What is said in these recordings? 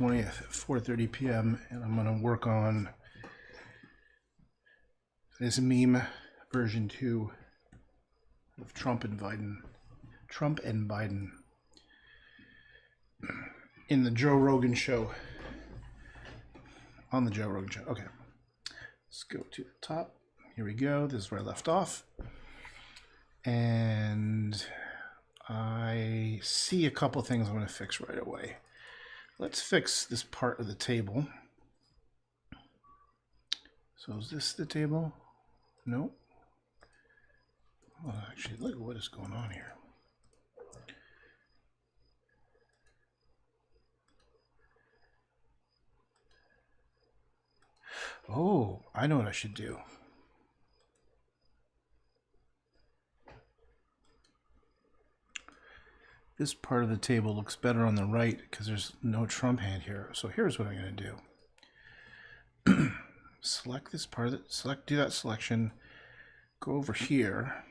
20th at 4:30 p.m. and I'm going to work on this meme version 2 of Trump and Biden. In the Joe Rogan show. On the Joe Rogan show. Okay. Let's go to the top. Here we go. This is where I left off. And I see a couple things I'm going to fix right away. Let's fix this part of the table. So is this the table? No. Well, actually, look at what is going on here. Oh, I know what I should do. This part of the table looks better on the right because there's no Trump hand here. So here's what I'm going to do. Select this part of it, do that selection, go over here,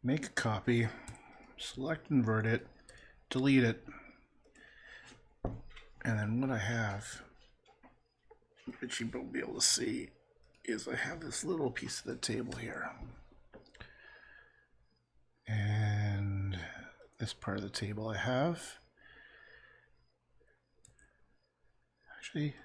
make a copy, select invert it, delete it, and then what I have, which you won't be able to see, is I have this little piece of the table here. And this part of the table I have. Actually,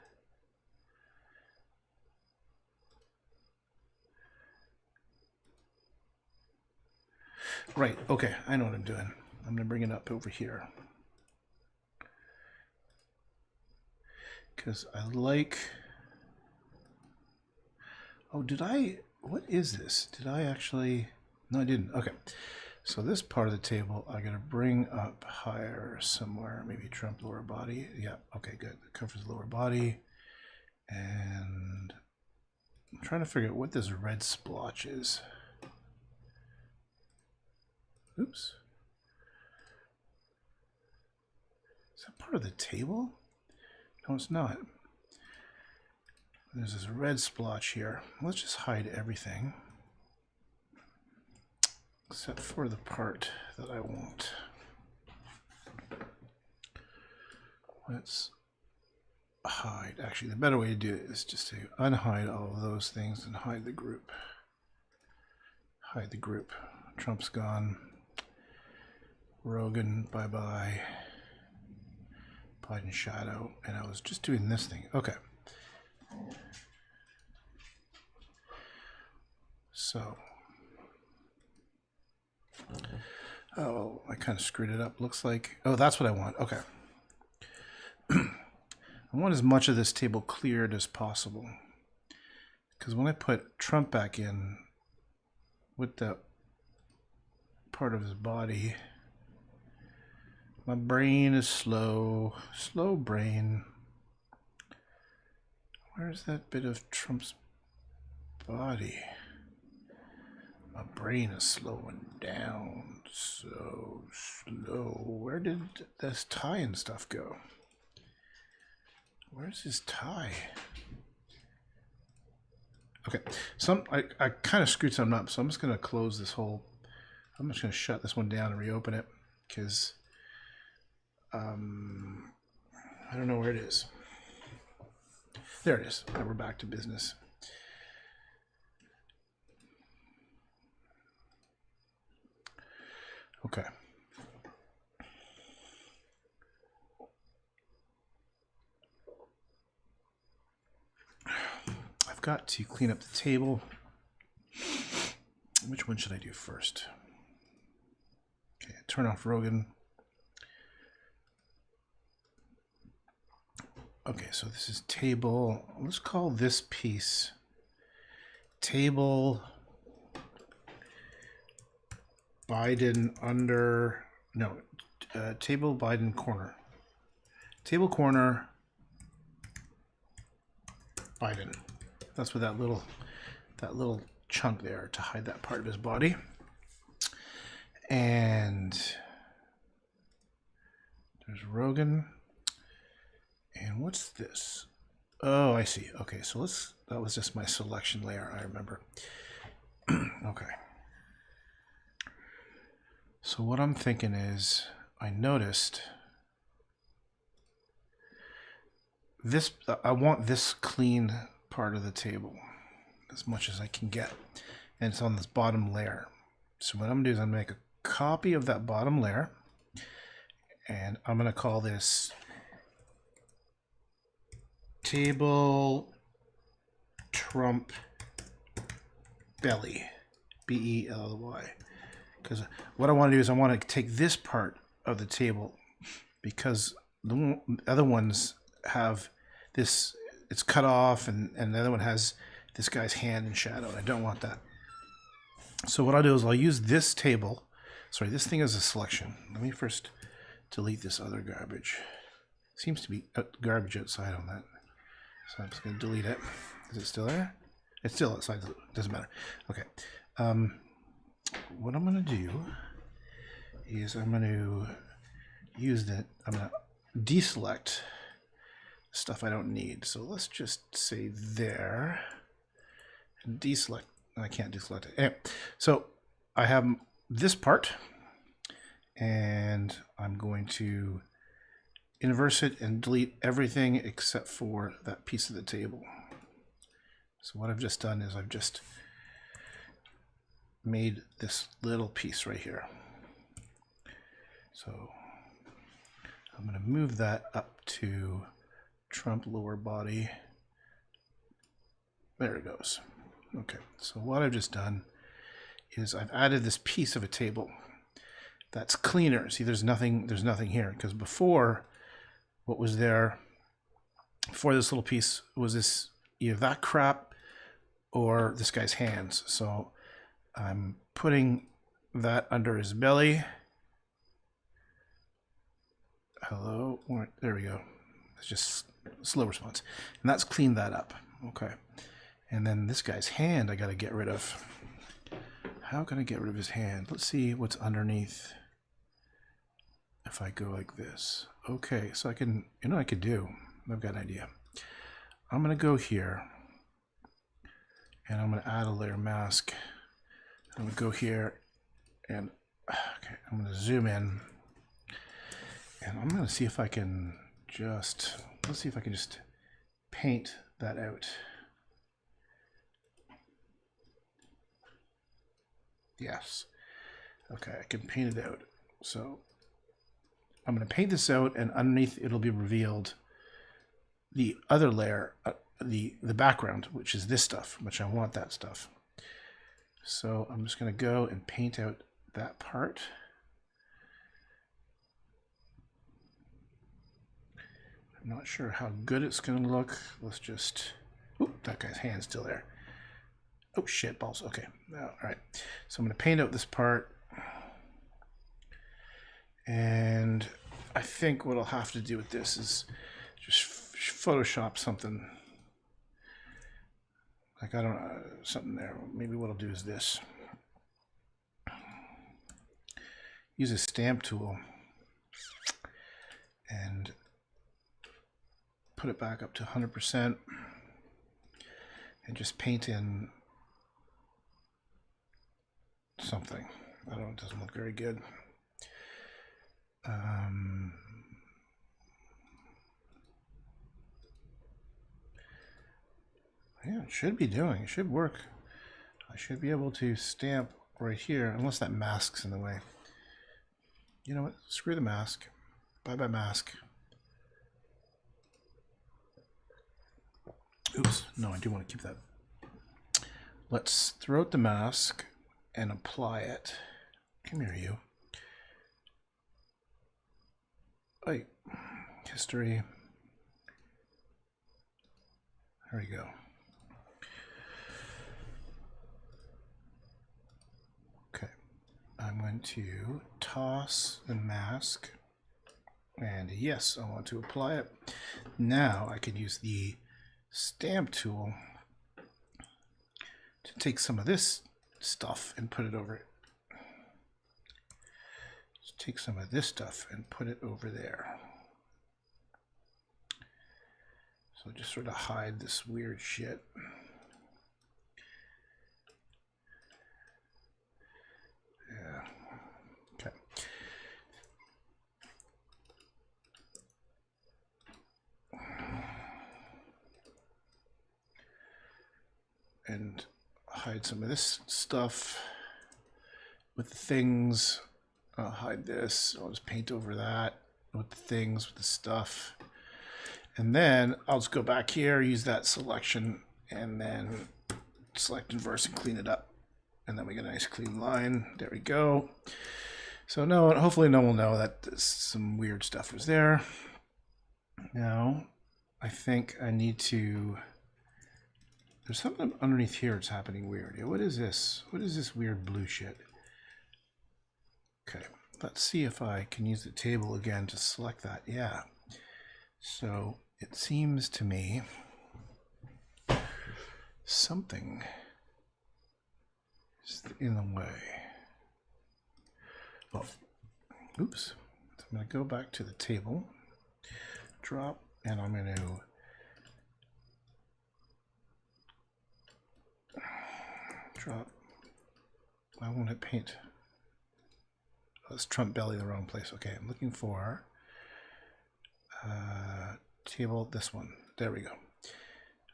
right, okay, I know what I'm doing. I'm gonna bring it up over here. Because I like, oh, what is this? Did I actually, no I didn't, okay. So this part of the table, I gotta bring up higher somewhere, maybe Trump lower body. Yeah, okay, good. It covers the lower body. And I'm trying to figure out what this red splotch is. Oops. Is that part of the table? No, it's not. There's this red splotch here. Let's just hide everything. Except for the part that I want. Let's hide. Actually, the better way to do it is just to unhide all of those things and hide the group. Hide the group. Trump's gone. Rogan, bye-bye. Biden shadow. And I was just doing this thing. Okay. So. Oh, I kind of screwed it up. Looks like, oh, that's what I want. Okay. I want as much of this table cleared as possible. Because when I put Trump back in with that part of his body, my brain is slow. Slow brain. Where's that bit of Trump's body? My brain is slowing down so slow. Where did this tie and stuff go? Where's his tie? Okay, I kind of screwed something up, so I'm just going to close this whole, I'm just going to shut this one down and reopen it because I don't know where it is. There it is. Now we're back to business. Okay. I've got to clean up the table. Which one should I do first? Okay, turn off Rogan. Okay, so this is table. Let's call this piece table Biden under, no, table Biden corner. Table corner Biden. That's what that little chunk there to hide that part of his body. And there's Rogan. And what's this? Oh, I see. Okay, so that was just my selection layer, I remember. Okay. So what I'm thinking is, I noticed this, I want this clean part of the table as much as I can get. And it's on this bottom layer. So what I'm gonna do is I'm gonna make a copy of that bottom layer, and I'm gonna call this table Trump belly, B-E-L-L-Y. Because what I want to do is I want to take this part of the table, because the other ones have this, it's cut off, and the other one has this guy's hand in shadow, and I don't want that. So what I'll do is I'll use this table. Sorry, this thing is a selection. Let me first delete this other garbage. Seems to be garbage outside on that. So I'm just going to delete it. Is it still there? It's still outside. It doesn't matter. Okay. What I'm going to do is I'm going to use that. I'm going to deselect stuff I don't need. So let's just say there and deselect. I can't deselect it. Anyway, so I have this part, and I'm going to inverse it and delete everything except for that piece of the table. So what I've just done is I've just made this little piece right here. So I'm going to move that up to Trump lower body. There it goes. Okay, so what I've just done is I've added this piece of a table that's cleaner. See, there's nothing here, because before, what was there for this little piece was this, either that crap or this guy's hands. So I'm putting that under his belly. Hello, there we go. It's just slow response, and that's cleaned that up. Okay, and then this guy's hand I got to get rid of. How can I get rid of his hand? Let's see what's underneath. If I go like this. Okay, so I can, you know what I could do? I've got an idea. I'm going to go here, and I'm going to add a layer mask. I'm going to go here, and okay, I'm going to zoom in, and I'm going to see if I can just, let's see if I can just paint that out. Yes. Okay, I can paint it out. So I'm going to paint this out, and underneath it'll be revealed the other layer, the background, which is this stuff, which I want that stuff. So I'm just going to go and paint out that part. I'm not sure how good it's going to look. Let's just, oop, that guy's hand's still there. Oh shit balls. Okay. All right. So I'm going to paint out this part. And I think what I'll have to do with this is just Photoshop something. Like, I don't know, something there. Maybe what I'll do is this. Use a stamp tool and put it back up to 100% and just paint in something. I don't know, it doesn't look very good. Yeah, it should be doing. It should work. I should be able to stamp right here, unless that mask's in the way. You know what? Screw the mask. Bye-bye mask. Oops. No, I do want to keep that. Let's throw out the mask and apply it. Come here, you. Hey, history. There we go. Okay, I'm going to toss the mask, and yes, I want to apply it. Now I can use the stamp tool to take some of this stuff and put it over it. Just take some of this stuff and put it over there. So just sort of hide this weird shit. Yeah. Okay. and hide some of this stuff with the things. I'll hide this. I'll just paint over that with the things, with the stuff. And then I'll just go back here, use that selection, and then select inverse and clean it up. And then we get a nice clean line. There we go. So hopefully no one will know that some weird stuff was there. Now, I think I need to... There's something underneath here that's happening weird. Yeah, what is this? What is this weird blue shit? Okay, let's see if I can use the table again to select that. Yeah. So it seems to me something is in the way. Oh, oops. So I'm going to go back to the table, drop, and I'm going to drop. I want to paint. Oh, it's Trump belly the wrong place. Okay, I'm looking for table, this one. There we go.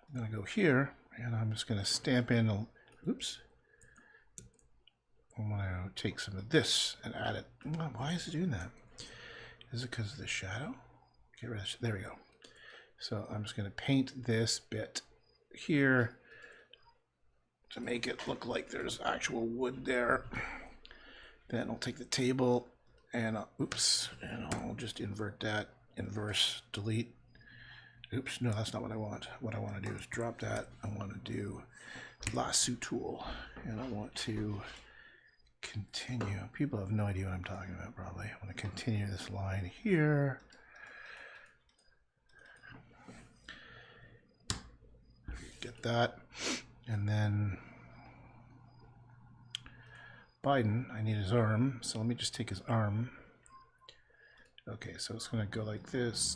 I'm going to go here, and I'm just going to stamp in. Oops. I'm going to take some of this and add it. Why is it doing that? Is it because of the shadow? Get rid of there we go. So I'm just going to paint this bit here to make it look like there's actual wood there. Then I'll take the table and I'll just invert that, inverse, delete. Oops, no, that's not what I want. What I want to do is drop that. I want to do lasso tool, and I want to continue. People have no idea what I'm talking about, probably. I want to continue this line here. Get that. And then Biden, I need his arm, so let me just take his arm. Okay, so it's going to go like this,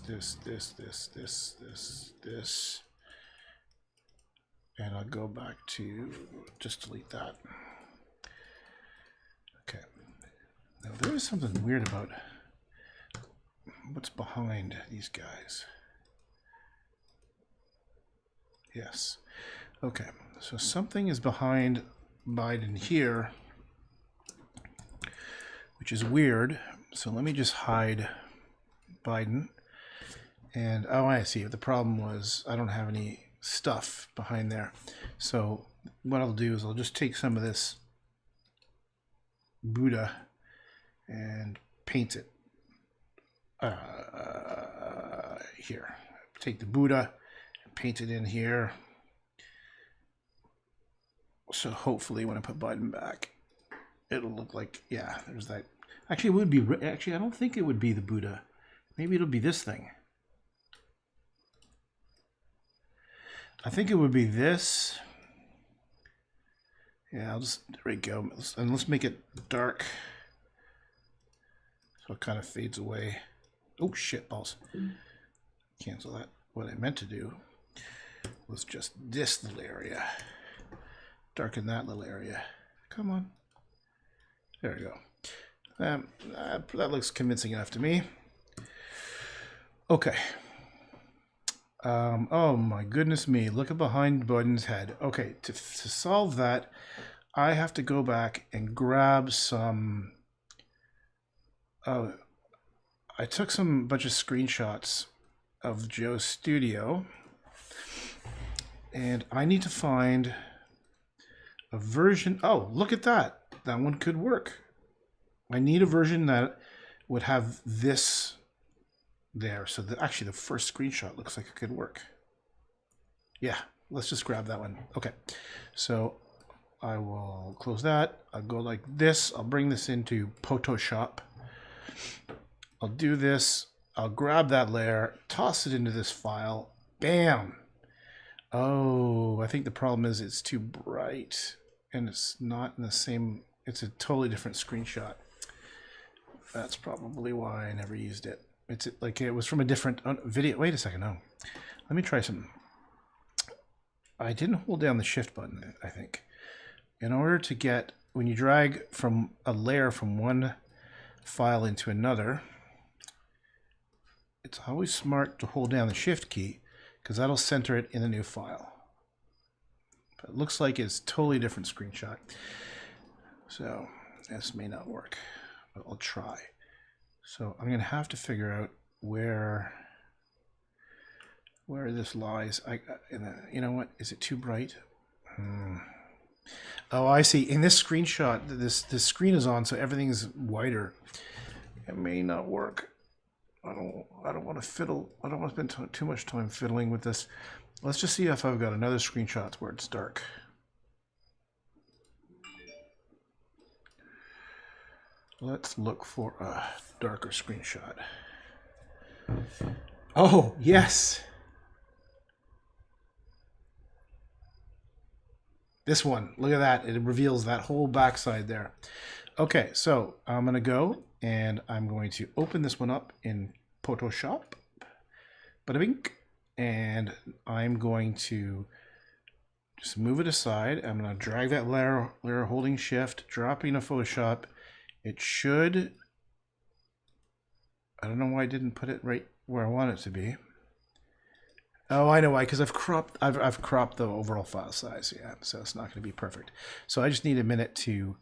this, and I'll go back to just delete that. Okay, now there is something weird about what's behind these guys. Yes, okay, so something is behind Biden here, which is weird. So let me just hide Biden. And oh, I see. The problem was I don't have any stuff behind there. So what I'll do is I'll just take some of this Buddha and paint it here. Take the Buddha and paint it in here. So hopefully when I put Biden back, it'll look like, yeah, there's that. Actually, it would be, actually, I don't think it would be the Buddha. Maybe it'll be this thing. I think it would be this. Yeah, there we go. And let's make it dark. So it kind of fades away. Oh, shit balls. Cancel that. What I meant to do was just this little area. Darken that little area. Come on. There we go. That looks convincing enough to me. Okay. Oh my goodness me. Look at behind Biden's head. Okay, to solve that, I have to go back and grab some... I took some bunch of screenshots of Joe's studio. And I need to find a version... Oh, look at that. That one could work. I need a version that would have this there. So actually the first screenshot looks like it could work. Yeah, let's just grab that one. Okay, so I will close that. I'll go like this. I'll bring this into Photoshop. I'll do this. I'll grab that layer, toss it into this file. Bam. Oh, I think the problem is it's too bright and it's not in the same, it's a totally different screenshot. That's probably why I never used it. It's like it was from a different video. Wait a second. No, let me try some. I didn't hold down the shift button, I think. In order to get, when you drag from a layer from one file into another, it's always smart to hold down the shift key because that'll center it in the new file. But it looks like it's totally different screenshot. So this may not work, but I'll try. So I'm going to have to figure out where this lies. You know what? Is it too bright? Oh, I see. In this screenshot, this screen is on, so everything's whiter. It may not work. I don't want to fiddle. I don't want to spend too much time fiddling with this. Let's just see if I've got another screenshot where it's dark. Let's look for a darker screenshot. Oh, yes. This one, look at that. It reveals that whole backside there. Okay, so I'm going to go and I'm going to open this one up in Photoshop. Bada bing. And I'm going to just move it aside. I'm going to drag that layer holding shift, dropping a Photoshop. It should, I don't know why I didn't put it right where I want it to be. Oh, I know why, because I've cropped the overall file size, yeah, so it's not going to be perfect. So I just need a minute to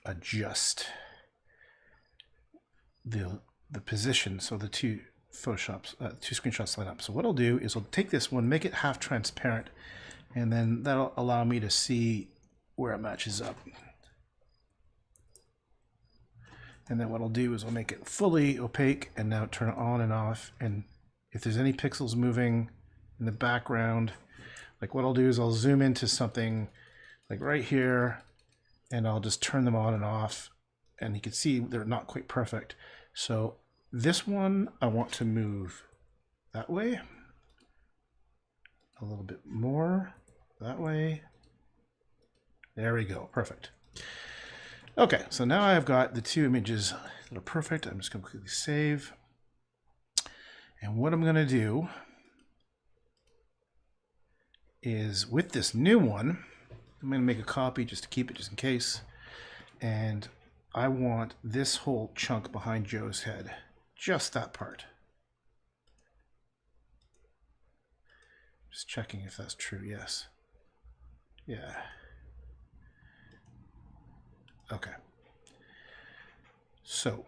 adjust the position so the two screenshots line up. So what I'll do is I'll take this one, make it half transparent, and then that'll allow me to see where it matches up. And then what I'll do is I'll make it fully opaque and now turn it on and off. And if there's any pixels moving in the background, like what I'll do is I'll zoom into something like right here and I'll just turn them on and off. And you can see they're not quite perfect. So this one I want to move that way, a little bit more that way. There we go, perfect. Okay, so now I've got the two images that are perfect. I'm just going to quickly save. And what I'm going to do is with this new one, I'm going to make a copy just to keep it just in case. And I want this whole chunk behind Joe's head, just that part. Just checking if that's true. Yes. Yeah. Okay. So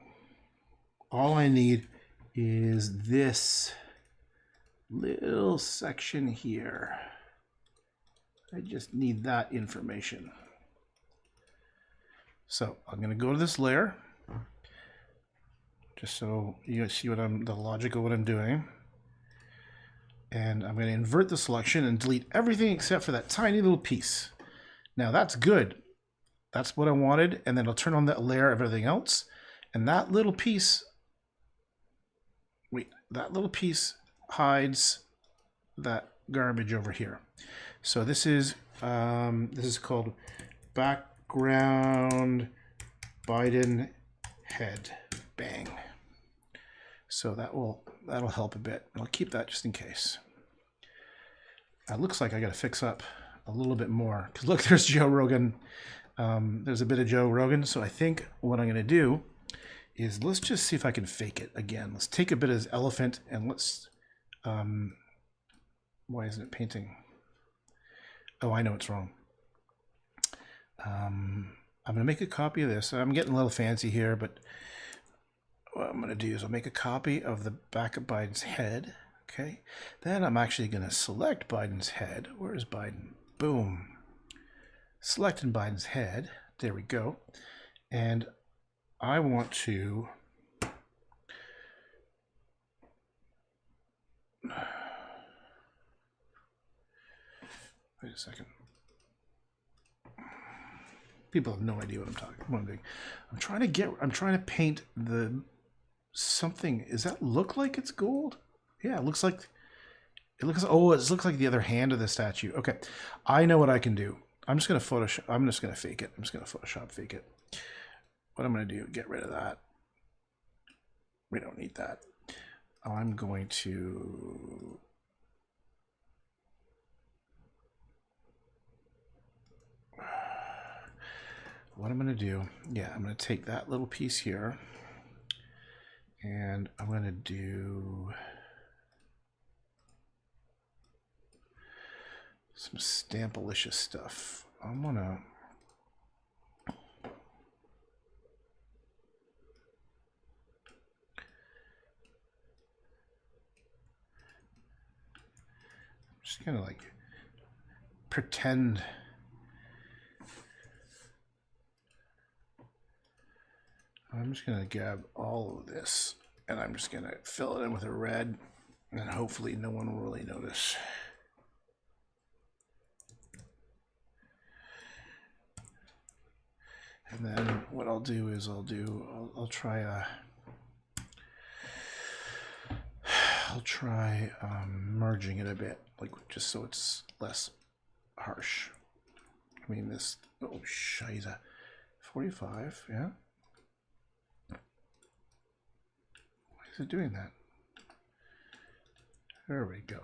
all I need is this little section here. I just need that information. So I'm going to go to this layer just so you see what the logic of what I'm doing. And I'm going to invert the selection and delete everything except for that tiny little piece. Now that's good. That's what I wanted. And then I'll turn on that layer of everything else. And that little piece, that little piece hides that garbage over here. So this is called background Biden head. Bang. So that'll help a bit. I'll keep that just in case. It looks like I got to fix up a little bit more because look, there's Joe Rogan. There's a bit of Joe Rogan. So I think what I'm going to do is let's just see if I can fake it again. Let's take a bit of his elephant and let's. Why isn't it painting? Oh, I know it's wrong. I'm going to make a copy of this. I'm getting a little fancy here, but what I'm going to do is I'll make a copy of the back of Biden's head. Okay. Then I'm actually going to select Biden's head. Where is Biden? Boom. Selecting Biden's head. There we go. And I want to wait a second. People have no idea what I'm doing. I'm trying to paint the something. Does that look like it's gold? Yeah, it looks like it looks like the other hand of the statue. Okay. I know what I can do. I'm just going to fake it. I'm just going to Photoshop fake it. What I'm going to do, get rid of that. We don't need that. I'm going to what I'm going to do, yeah, I'm going to take that little piece here and I'm going to do some Stampalicious stuff. I'm gonna just gonna like pretend I'm just gonna grab all of this and I'm just gonna fill it in with a red, and hopefully no one will really notice. And then what I'll do is I'll try merging it a bit, like just so it's less harsh. I mean this, oh shiza, 45, yeah. Why is it doing that? There we go.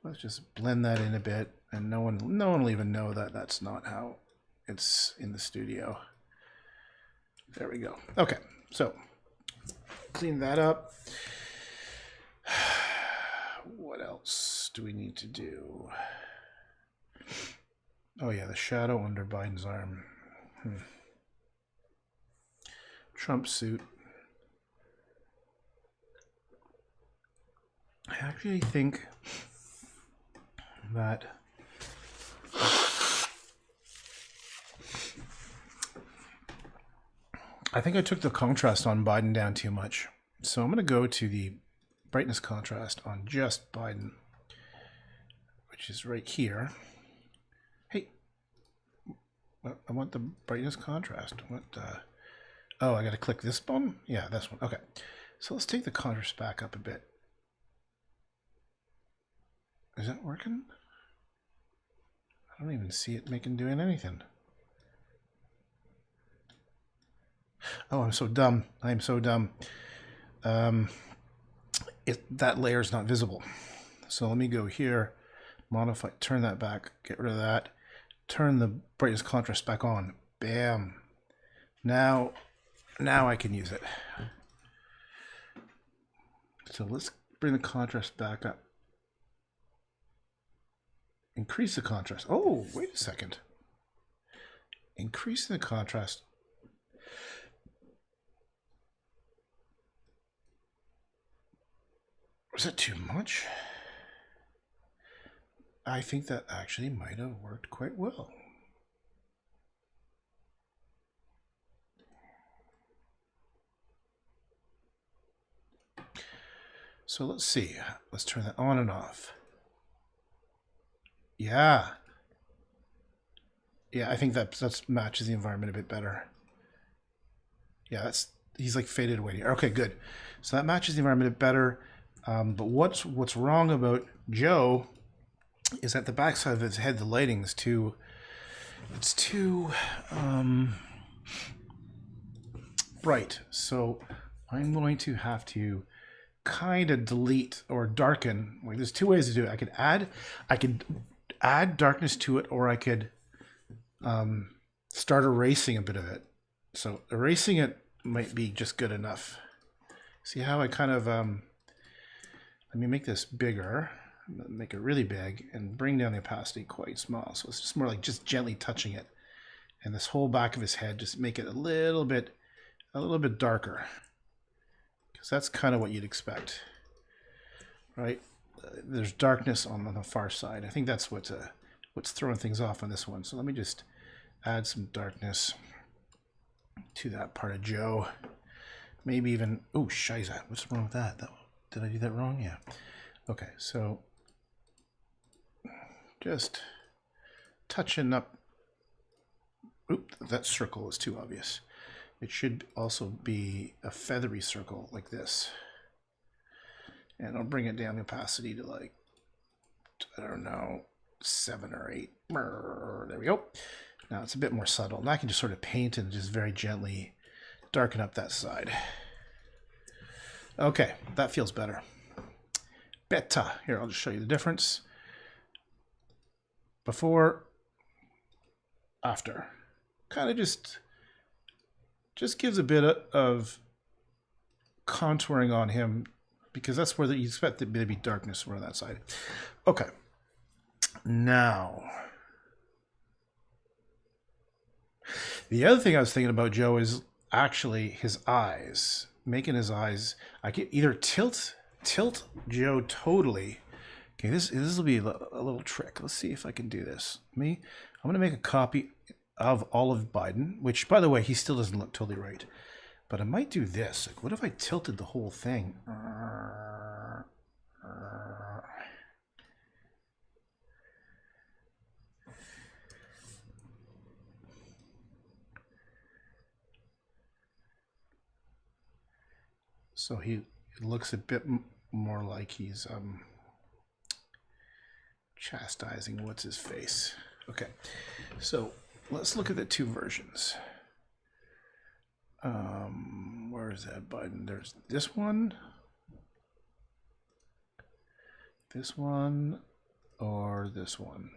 Let's just blend that in a bit, and no one will even know that that's not how it's in the studio. There we go. Okay, so clean that up. What else do we need to do? Oh yeah, the shadow under Biden's arm. Trump suit. I actually think that I took the contrast on Biden down too much. So I'm going to go to the brightness contrast on just Biden, which is right here. Hey, I want the brightness contrast. What? Oh, I got to click this one? Yeah, this one. Okay. So let's take the contrast back up a bit. Is that working? I don't even see it doing anything. Oh, I'm so dumb. I'm so dumb. That layer is not visible. So let me go here, modify, turn that back, get rid of that, turn the brightness contrast back on. Bam. Now I can use it. So let's bring the contrast back up. Increase the contrast. Oh, wait a second. Increasing the contrast. Was that too much? I think that actually might have worked quite well. So let's see. Let's turn that on and off. Yeah. Yeah, I think that matches the environment a bit better. Yeah, he's like faded away here. Okay, good. So that matches the environment a bit better. But what's wrong about Joe is at the backside of his head, the lighting is too bright. So I'm going to have to kind of delete or darken. Like there's two ways to do it. I could add darkness to it, or I could start erasing a bit of it. So erasing it might be just good enough. See how I kind of let me make this bigger, make it really big, and bring down the opacity quite small. So it's just more like just gently touching it. And this whole back of his head, just make it a little bit darker. Because that's kind of what you'd expect, right? There's darkness on the far side. I think that's what's throwing things off on this one. So let me just add some darkness to that part of Joe. Maybe even, oh, shiza, what's wrong with that? Did I do that wrong? Yeah. Okay, so just touching up. Oop, that circle is too obvious. It should also be a feathery circle like this. And I'll bring it down the opacity to like, I don't know, 7 or 8. There we go. Now it's a bit more subtle. And I can just sort of paint and just very gently darken up that side. Okay, that feels better. Better. Here, I'll just show you the difference. Before, after. Kind of just gives a bit of contouring on him, because that's where you expect there to be darkness on that side. Okay. Now, the other thing I was thinking about, Joe, is actually his eyes. Making his eyes. I can either tilt Joe totally. Okay, this will be a little trick. Let's see if I can do this. I'm going to make a copy of all of Biden, which, by the way, he still doesn't look totally right. But I might do this. Like, what if I tilted the whole thing? So it looks a bit more like he's chastising what's his face. Okay, so let's look at the two versions. Where is that Biden? There's this one, or this one.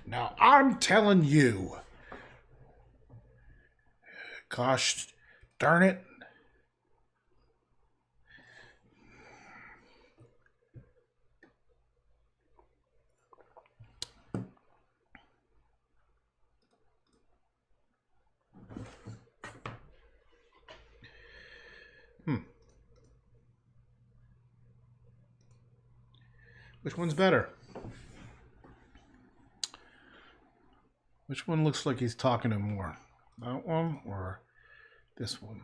Now I'm telling you, gosh darn it. Which one's better? Which one looks like he's talking to more? That one or this one?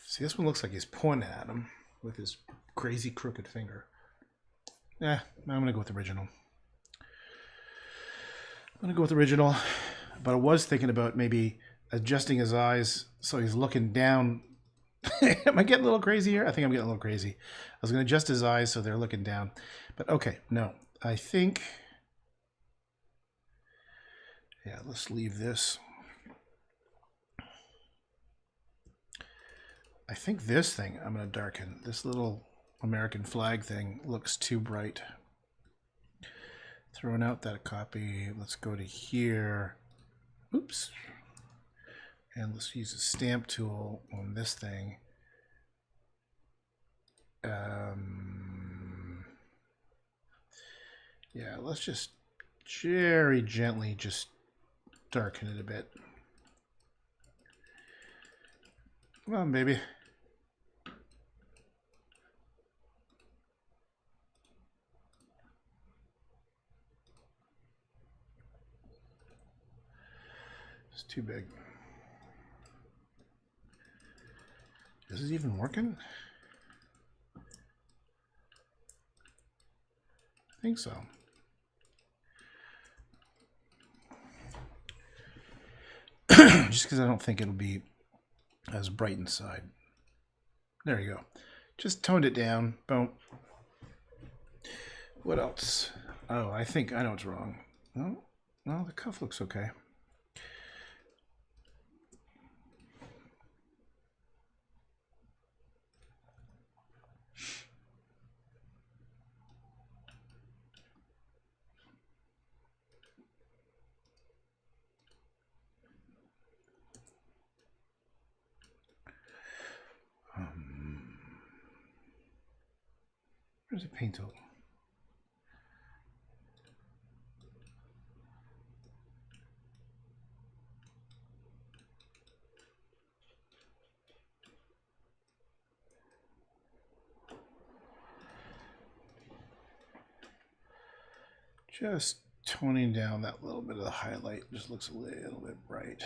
See, this one looks like he's pointing at him with his crazy crooked finger. Yeah, I'm going to go with the original. But I was thinking about maybe adjusting his eyes so he's looking down. Am I getting a little crazy here? I think I'm getting a little crazy. I was going to adjust his eyes so they're looking down. But okay, no. I think... Yeah, let's leave this. I think this thing I'm going to darken. This little American flag thing looks too bright. Throwing out that copy. Let's go to here. Oops. And let's use a stamp tool on this thing. Yeah, let's just very gently just darken it a bit. Come on, baby. It's too big. Is it even working? I think so. Just because I don't think it'll be as bright inside. There you go. Just toned it down. Boom. What else? Oh, I think I know what's wrong. No, no, the cuff looks okay. Where's the paint tool? Just toning down that little bit of the highlight. Just looks a little bit bright.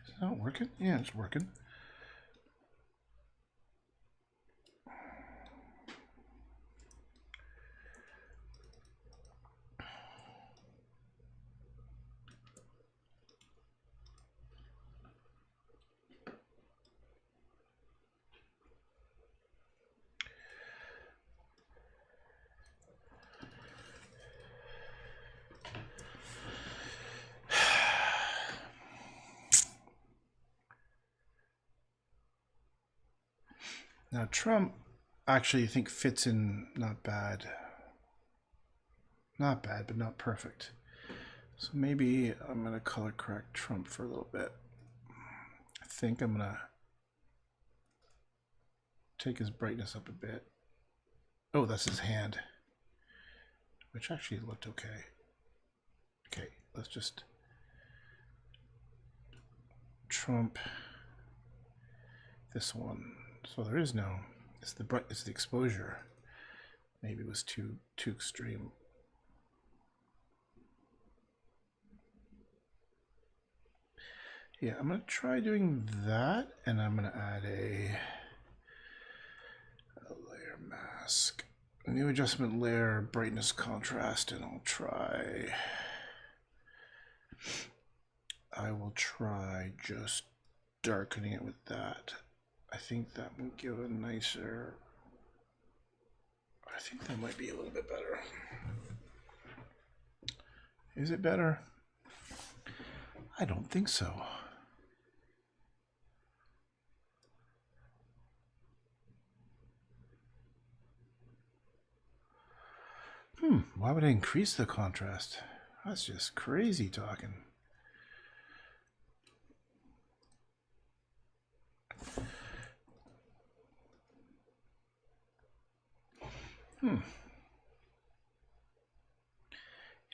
Is it not working? Yeah, it's working. Now Trump actually think fits in not bad. Not bad, but not perfect. So maybe I'm going to color correct Trump for a little bit. I think I'm going to take his brightness up a bit. Oh, that's his hand, which actually looked okay. Okay, let's just Trump this one. So there is no, it's the exposure. Maybe it was too extreme. Yeah, I'm gonna try doing that, and I'm gonna add a layer mask, a new adjustment layer, brightness contrast, and I will try just darkening it with that. I think that will give a nicer, I think that might be a little bit better. Is it better? I don't think so. Why would I increase the contrast? That's just crazy talking.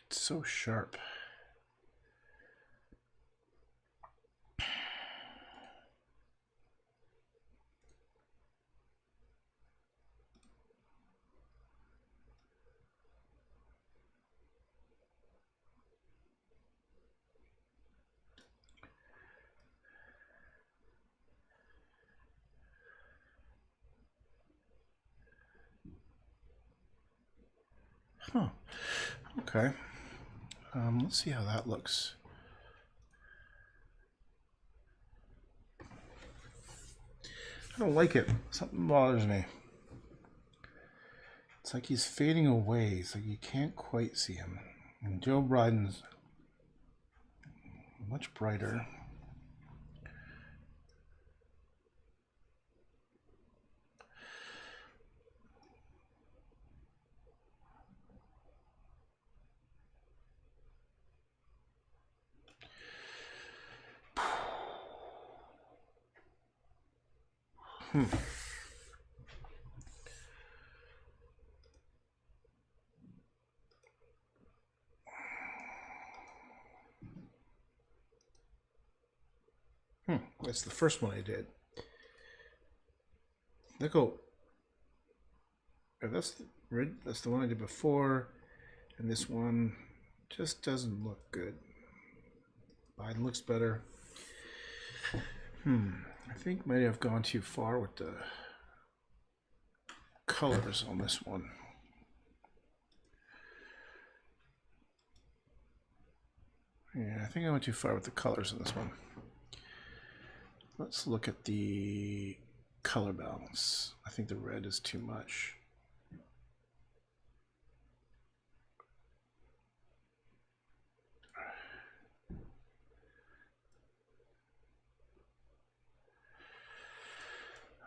It's so sharp. Huh. Okay. Let's see how that looks. I don't like it. Something bothers me. It's like he's fading away. It's like you can't quite see him. And Joe Biden's much brighter. That's the first one I did. Look, that's the one I did before, and this one just doesn't look good. Biden looks better. I think maybe I've gone too far with the colors on this one. Yeah, I think I went too far with the colors on this one. Let's look at the color balance. I think the red is too much.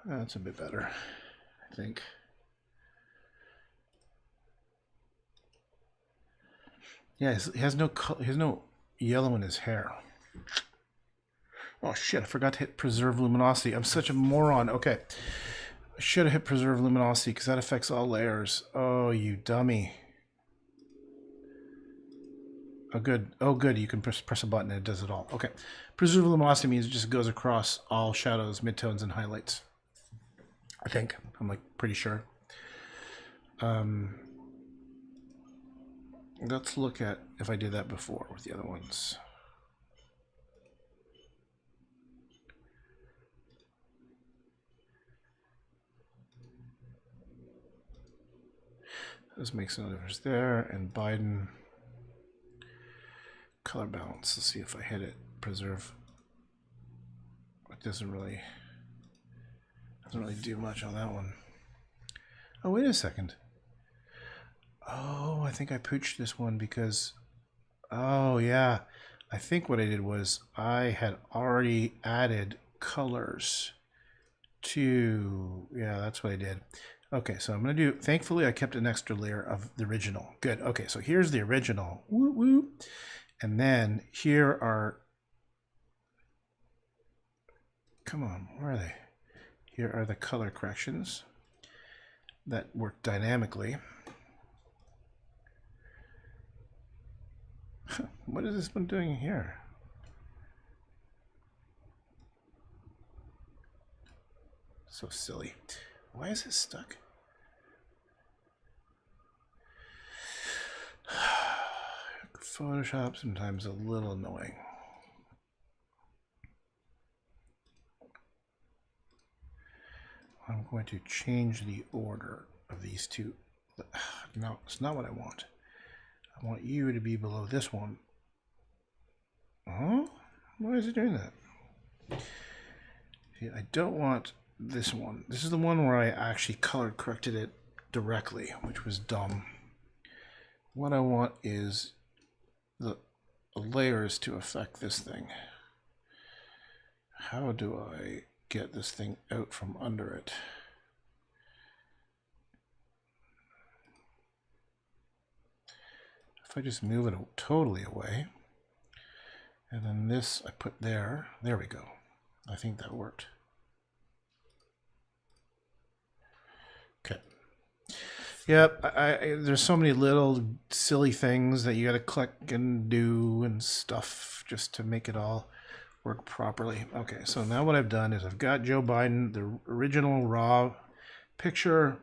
That's a bit better, I think. Yeah, he has no color, he has no yellow in his hair. Oh shit, I forgot to hit preserve luminosity. I'm such a moron. Okay. I should have hit preserve luminosity because that affects all layers. Oh, you dummy. Oh, good. Oh, good. You can press a button and it does it all. Okay. Preserve luminosity means it just goes across all shadows, midtones, and highlights. I think. I'm like pretty sure. Let's look at if I did that before with the other ones. This makes no difference there. And Biden color balance. Let's see if I hit it. Preserve. It doesn't really do much on that one. Oh, wait a second. Oh, I think I pooched this one because, oh yeah, I think what I did was I had already added colors to, yeah, that's what I did. Okay, so I'm going to do, thankfully I kept an extra layer of the original. Good. Okay, so here's the original. Woo woo. And then here are, come on, where are they? Here are the color corrections that work dynamically. What is this one doing here? So silly. Why is it stuck? Photoshop sometimes a little annoying. I'm going to change the order of these two. No, it's not what I want. I want you to be below this one. Huh? Why is it doing that? See, I don't want this one. This is the one where I actually color corrected it directly, which was dumb. What I want is the layers to affect this thing. How do I get this thing out from under it? If I just move it totally away, and then this I put there, there we go. I think that worked. Okay. Yep, there's so many little silly things that you got to click and do and stuff just to make it all work properly. Okay, so now what I've done is I've got Joe Biden, the original raw picture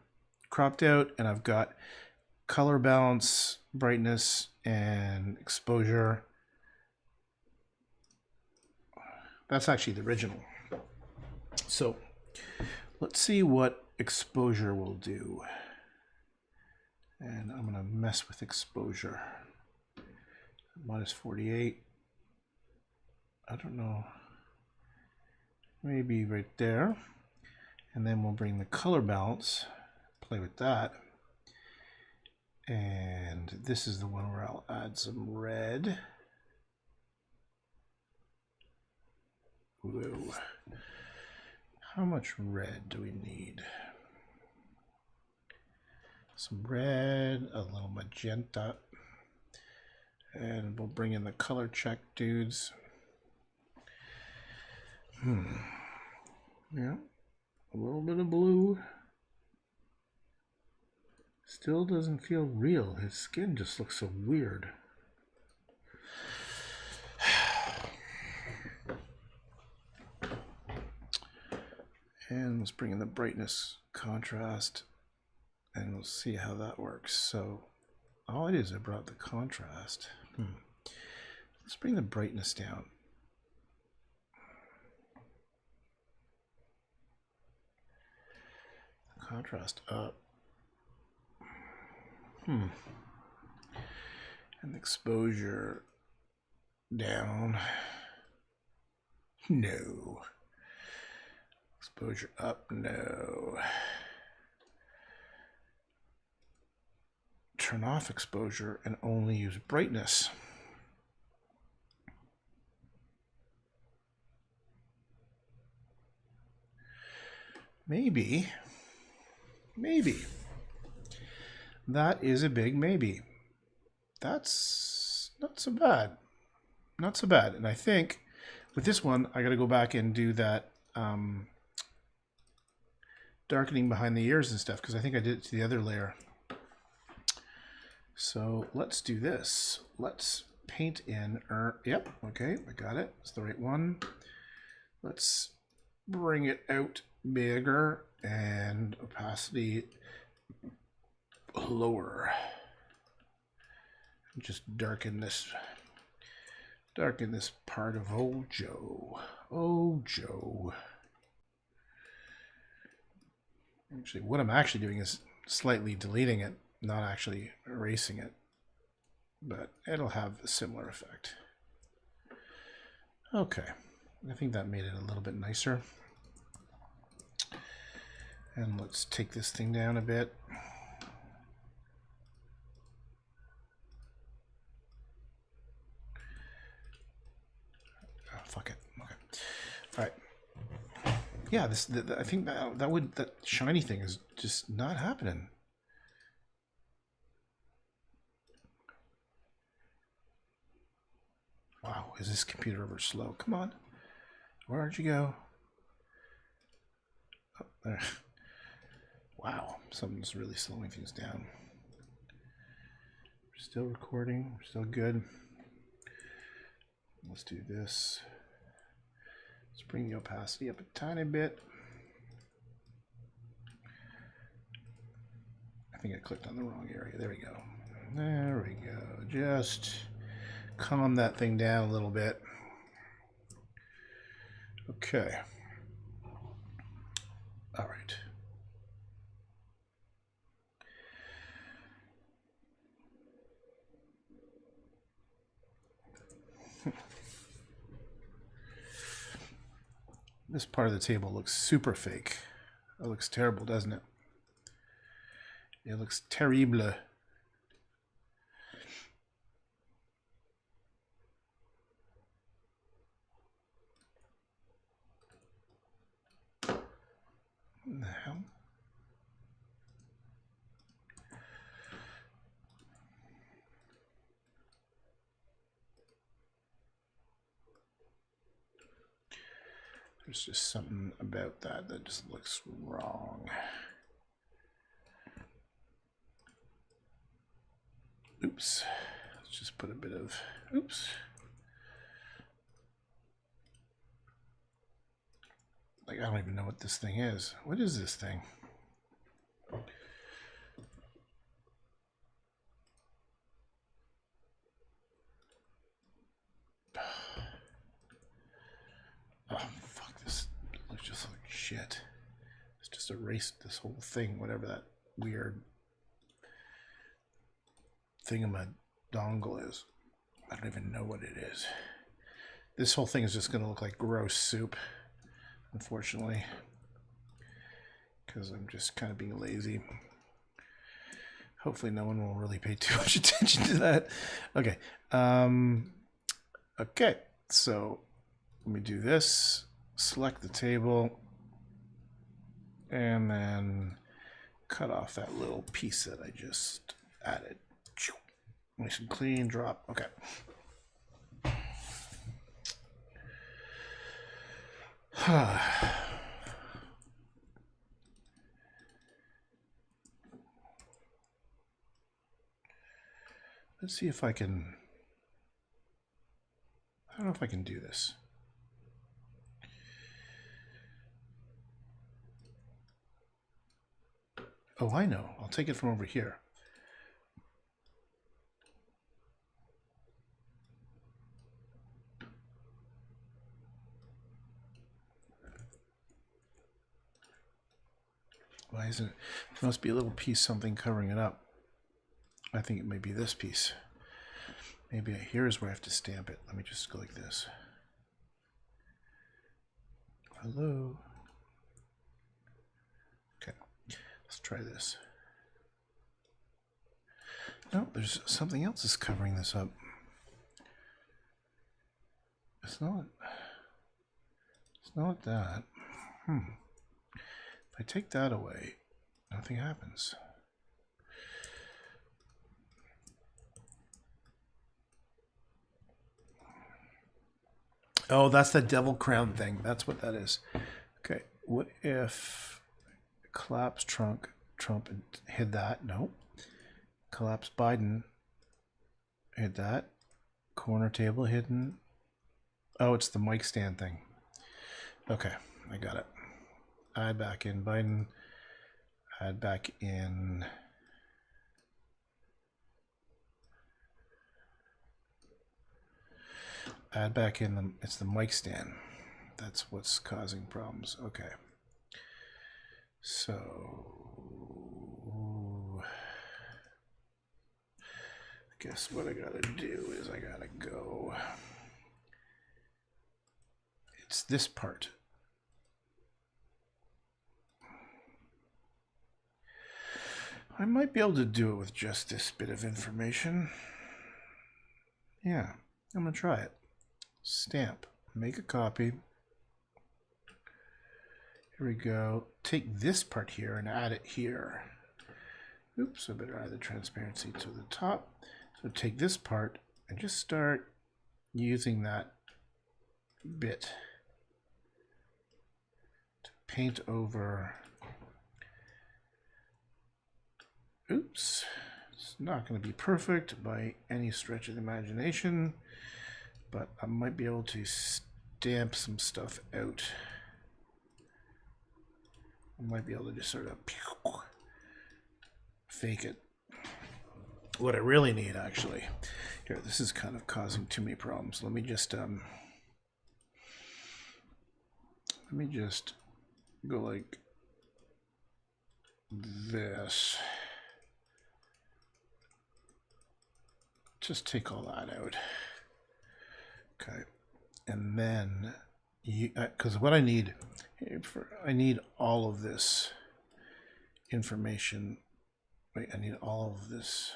cropped out, and I've got color balance, brightness, and exposure. That's actually the original. So let's see what exposure will do. And I'm going to mess with exposure. Minus 48. I don't know. Maybe right there. And then we'll bring the color balance, play with that. And this is the one where I'll add some red. Whoa. How much red do we need? Some red, a little magenta, and we'll bring in the color check dudes. Yeah, a little bit of blue. Still doesn't feel real. His skin just looks so weird. And let's bring in the brightness contrast. And we'll see how that works. So all I did is I brought the contrast. Let's bring the brightness down. Contrast up. And exposure down. No. Exposure up, no. Turn off exposure and only use brightness. Maybe. That is a big maybe. That's not so bad. Not so bad. And I think with this one, I got to go back and do that darkening behind the ears and stuff, because I think I did it to the other layer. So let's do this. Let's paint in, yep, okay, I got it. It's the right one. Let's bring it out bigger and opacity lower. Just darken this part of old Joe. Oh, Joe. Actually, what I'm actually doing is slightly deleting it, not actually erasing it, but it'll have a similar effect. Okay, I think that made it a little bit nicer. And let's take this thing down a bit. Oh, fuck it. Okay. All right. Yeah, I think that shiny thing is just not happening. Wow, is this computer ever slow? Come on. Where'd you go? Oh, there. Wow, something's really slowing things down. We're still recording. We're still good. Let's do this. Let's bring the opacity up a tiny bit. I think I clicked on the wrong area. There we go. There we go. Just calm that thing down a little bit. Okay. All right. This part of the table looks super fake. It looks terrible, doesn't it? It looks terrible. What the hell? There's just something about that just looks wrong. Oops. Let's just put a bit of, oops. Like, I don't even know what this thing is. What is this thing? Oh, fuck, this looks just like shit. Let's just erase this whole thing, whatever that weird thingamadongle is. I don't even know what it is. This whole thing is just going to look like gross soup, unfortunately, because I'm just kind of being lazy. Hopefully no one will really pay too much attention to that. Okay. Okay, so let me do this. Select the table. And then cut off that little piece that I just added. Nice and clean, drop. Okay. Let's see if I can. I don't know if I can do this. Oh, I know. I'll take it from over here. Why isn't it? There must be a little piece, something covering it up. I think it may be this piece. Maybe here's where I have to stamp it. Let me just go like this. Hello. Okay, let's try this. No, there's something else is covering this up. It's not that. If I take that away, nothing happens. Oh, that's the devil crown thing. That's what that is. Okay, what if collapse Trump hid that? No. Collapse Biden hid that. Corner table hidden. Oh, it's the mic stand thing. Okay, I got it. Add back in Biden. Add back in. Add back in it's the mic stand. That's what's causing problems. Okay. So I guess what I gotta do is I gotta go. It's this part. I might be able to do it with just this bit of information. Yeah, I'm gonna try it. Stamp, make a copy, Here we go. Take this part here and add it here. Oops, I better add the transparency to the top. So take this part and just start using that bit to paint over. Oops, it's not going to be perfect by any stretch of the imagination, but I might be able to stamp some stuff out. I might be able to just sort of fake it. What I really need, actually, here, this is kind of causing too many problems. Let me just go like this. Just take all that out. Okay, and then because what I need, I need all of this information. Wait, I need all of this.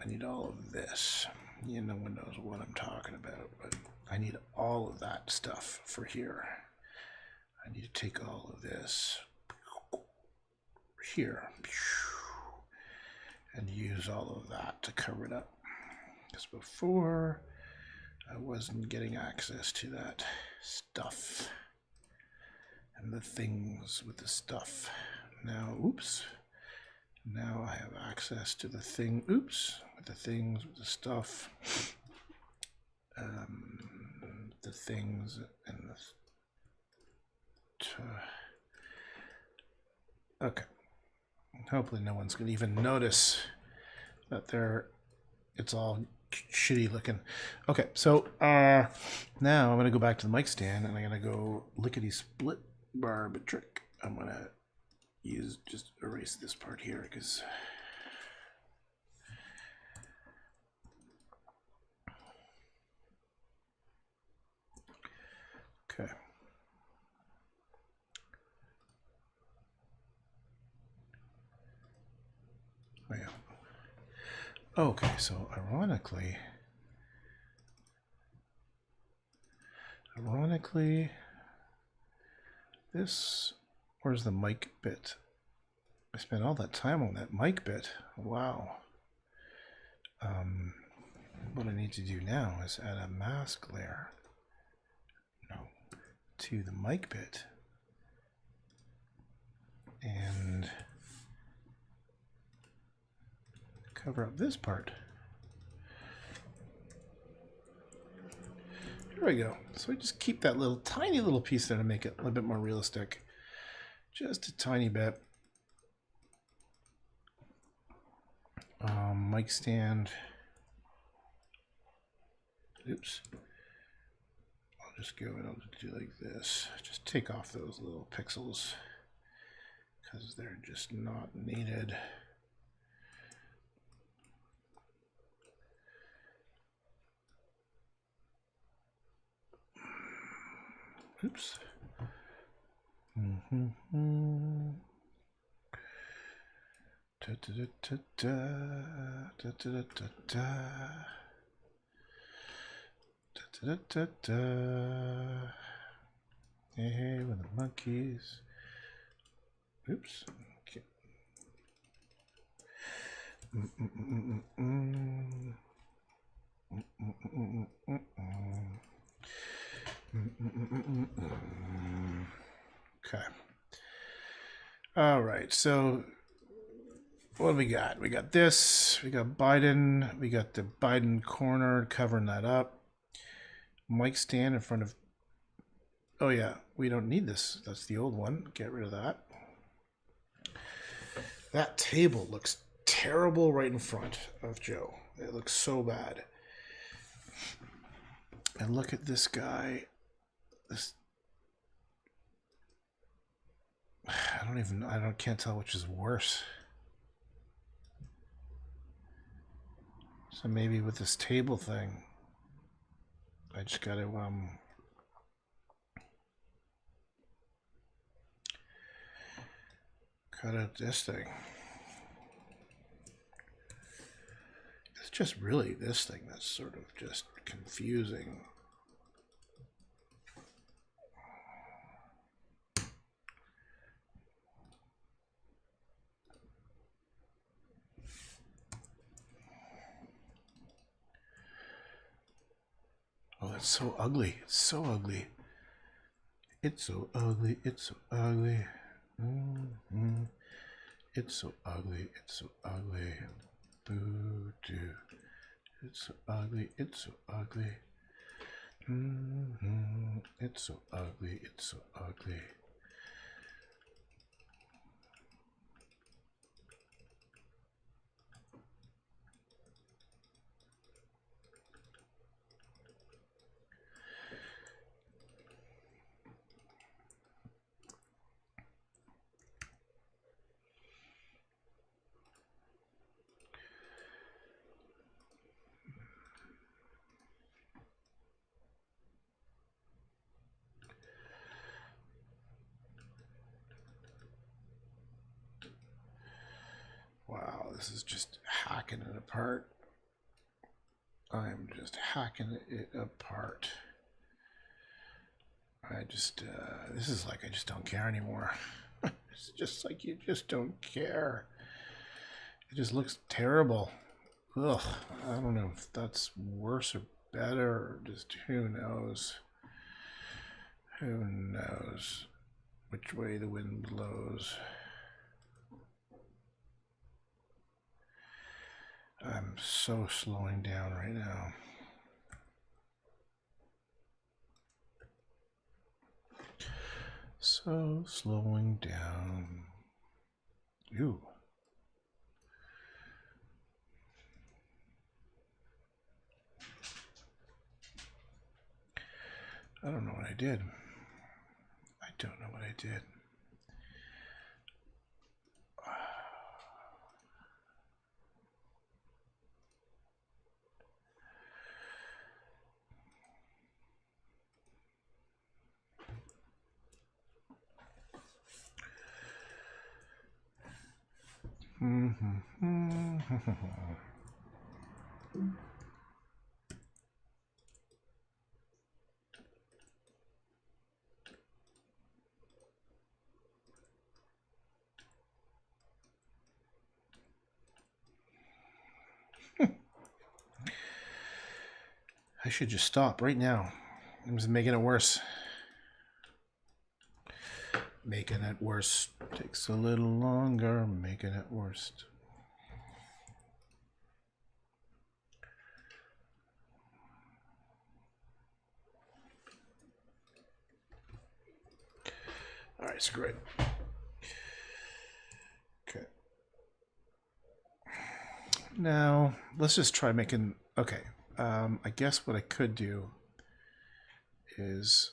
I need all of this. You know, no one knows what I'm talking about, but I need all of that stuff for here. I need to take all of this here and use all of that to cover it up. Because before, I wasn't getting access to that stuff and the things with the stuff. Now, oops. Now I have access to the thing, oops, with the things, with the stuff, the things, and the, okay. Hopefully no one's going to even notice that it's all shitty looking. Okay, so now I'm going to go back to the mic stand, and I'm going to go lickety split barb trick. I'm going to just erase this part here because okay. Oh yeah. Okay, so ironically, this, where's the mic bit? I spent all that time on that mic bit. Wow. What I need to do now is add a mask layer. No, to the mic bit. And cover up this part. Here we go. So I just keep that little tiny little piece there to make it a little bit more realistic. Just a tiny bit. Mic stand. Oops. I'll just go and I'll do like this. Just take off those little pixels because they're just not needed. Oops. Da, da, da, da, da, da, da, da, da. Da, da, da, da. Hey, with the monkeys. Oops. Okay. Okay. All right. So what do we got? We got this. We got Biden. We got the Biden corner covering that up. Mic stand in front of. Oh yeah, we don't need this. That's the old one. Get rid of that. That table looks terrible right in front of Joe. It looks so bad. And look at this guy. This. I can't tell which is worse. So maybe with this table thing, I just gotta cut out this thing. It's just really this thing that's sort of just confusing. it's so ugly. It's so ugly. It's so ugly. It's so ugly. Mm-hmm. It's so ugly. It's so ugly. Boo doo. It's so ugly. It's so ugly. Mm-hmm. It's so ugly. It's so ugly. Wow, this is just hacking it apart. I'm just hacking it apart. This is like I just don't care anymore. It's just like you just don't care. It just looks terrible. Ugh, I don't know if that's worse or better, or just who knows. Who knows which way the wind blows. I'm so slowing down right now. So slowing down. Ew. I don't know what I did. I don't know what I did. I should just stop right now. I'm just making it worse. Making it worse takes a little longer. Making it worse. All right, screw it. Okay. Now, let's just try making... Okay. I guess what I could do is...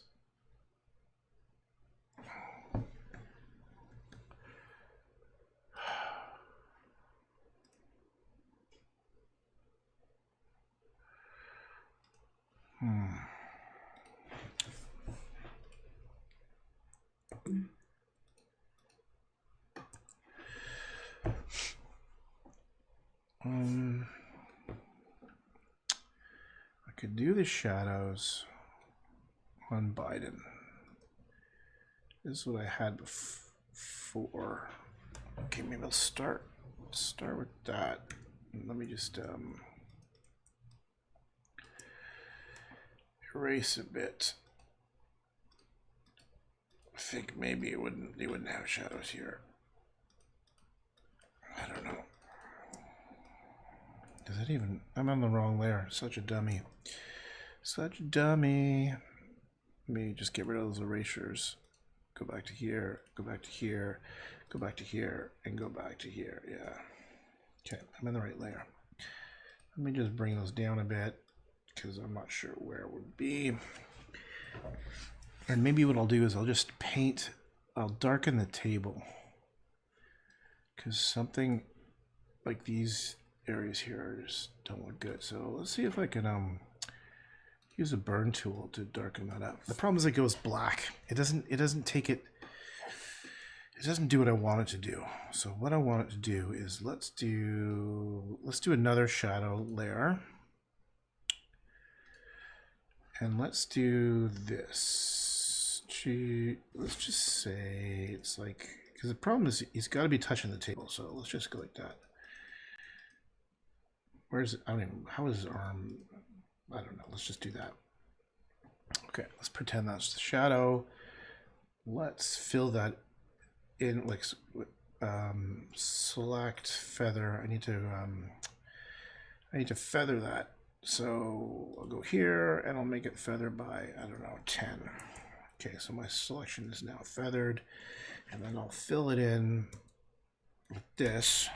I could do the shadows on Biden. This is what I had before. Okay, maybe I'll start with that. Let me just erase a bit. I think maybe they wouldn't have shadows here. I don't know. Does it even... I'm on the wrong layer. Such a dummy. Such a dummy. Let me just get rid of those erasures. Go back to here, go back to here, go back to here, and go back to here. Yeah. Okay, I'm in the right layer. Let me just bring those down a bit because I'm not sure where it would be. And maybe what I'll do is I'll just paint, I'll darken the table because something like these areas here just don't look good. So let's see if I can use a burn tool to darken that up. The problem is it goes black. It doesn't take it. It doesn't do what I want it to do. So what I want it to do is let's do another shadow layer. And let's do this. Let's just say it's like, because the problem is he's got to be touching the table. So let's just go like that. Where's it? I don't even, how is his arm? I don't know. Let's just do that. Okay, let's pretend that's the shadow. Let's fill that in, like select feather. I need to feather that. So I'll go here and I'll make it feather by, I don't know, 10. Okay, so my selection is now feathered, and then I'll fill it in with this.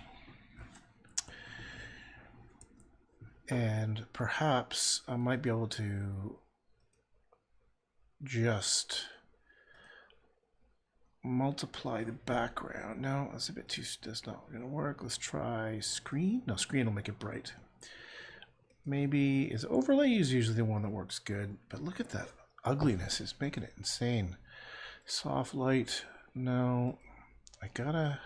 And perhaps I might be able to just multiply the background. No, that's a bit too, that's not gonna work. Let's try screen. No, screen will make it bright. Maybe, is overlay is usually the one that works good, but look at that ugliness, it's making it insane. Soft light, no, I gotta,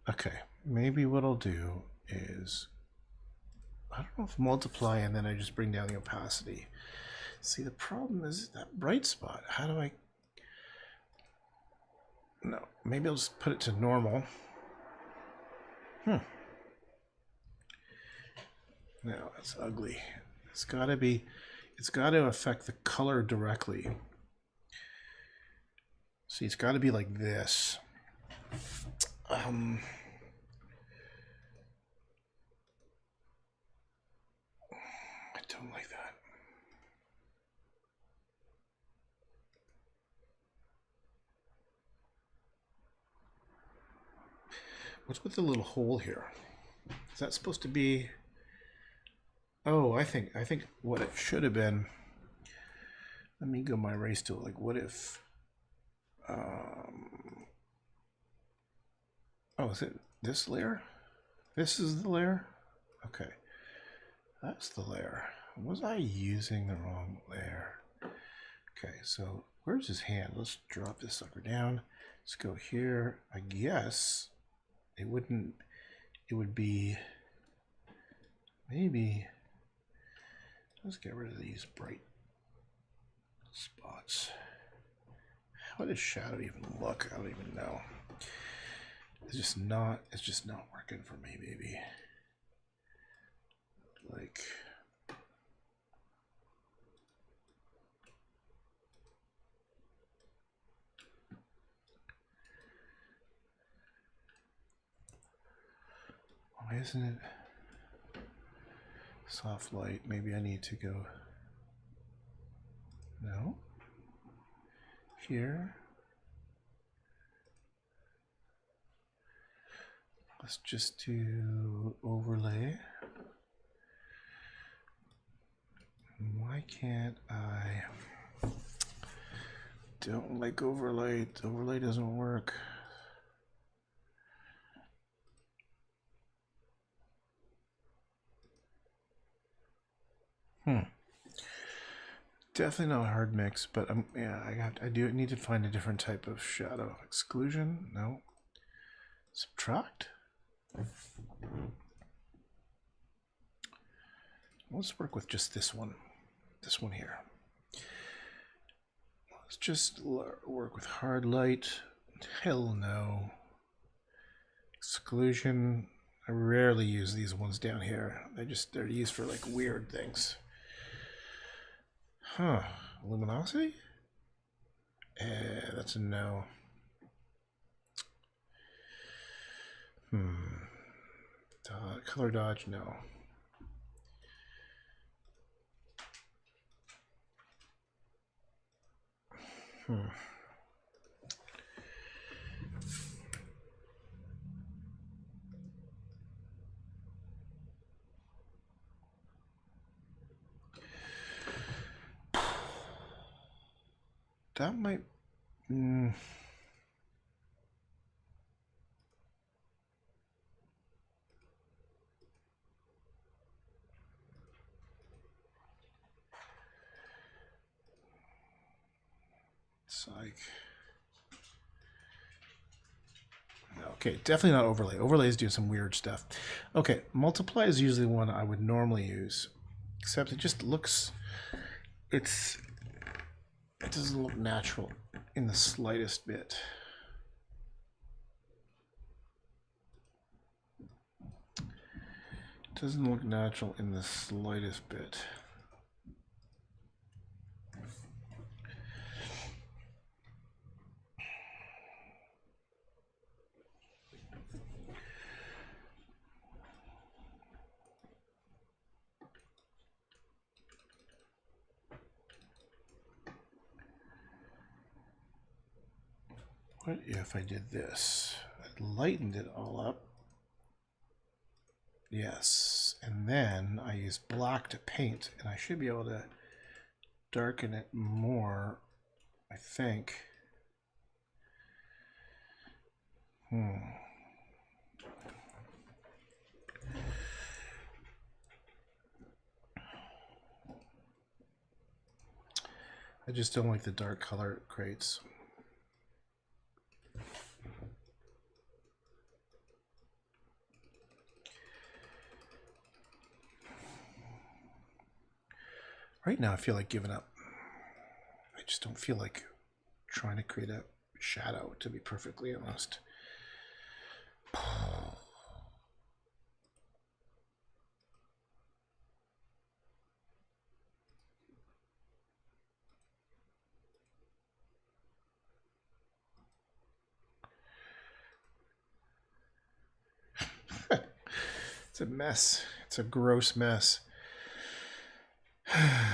okay, maybe what I'll do is, I don't know if multiply and then I just bring down the opacity. See, the problem is that bright spot. How do I, no, maybe I'll just put it to normal. No, that's ugly. It's gotta be, it's gotta affect the color directly. See, it's gotta be like this. I don't like that. What's with the little hole here? Is that supposed to be? Oh, I think what it should have been. Let me go my erase tool. Like, what if? Oh, is it this layer? This is the layer. Okay, that's the layer. Was I using the wrong layer? Okay, so where's his hand? Let's drop this sucker down. Let's go here. I guess it wouldn't, it would be, maybe, let's get rid of these bright spots. How does shadow even look? I don't even know. It's just not working for me, baby. Like, why isn't it soft light? Maybe I need to go, no, here. Let's just do overlay. Why can't I? Don't like overlay. Overlay doesn't work. Definitely not a hard mix, but yeah, I do need to find a different type of shadow. Exclusion, no. Subtract. Let's work with just this one here. Let's just work with hard light. Hell no. Exclusion. I rarely use these ones down here. They're used for like weird things. Huh. Luminosity? That's a no. Color dodge, no. That might. Psych. Okay, definitely not overlay. Overlays do some weird stuff. Okay, multiply is usually one I would normally use, except it just looks, it doesn't look natural in the slightest bit. It doesn't look natural in the slightest bit. What if I did this? I lightened it all up. Yes, and then I use black to paint, and I should be able to darken it more, I think. I just don't like the dark color it creates. Right now I feel like giving up. I just don't feel like trying to create a shadow, to be perfectly honest. It's a mess. It's a gross mess. Ow.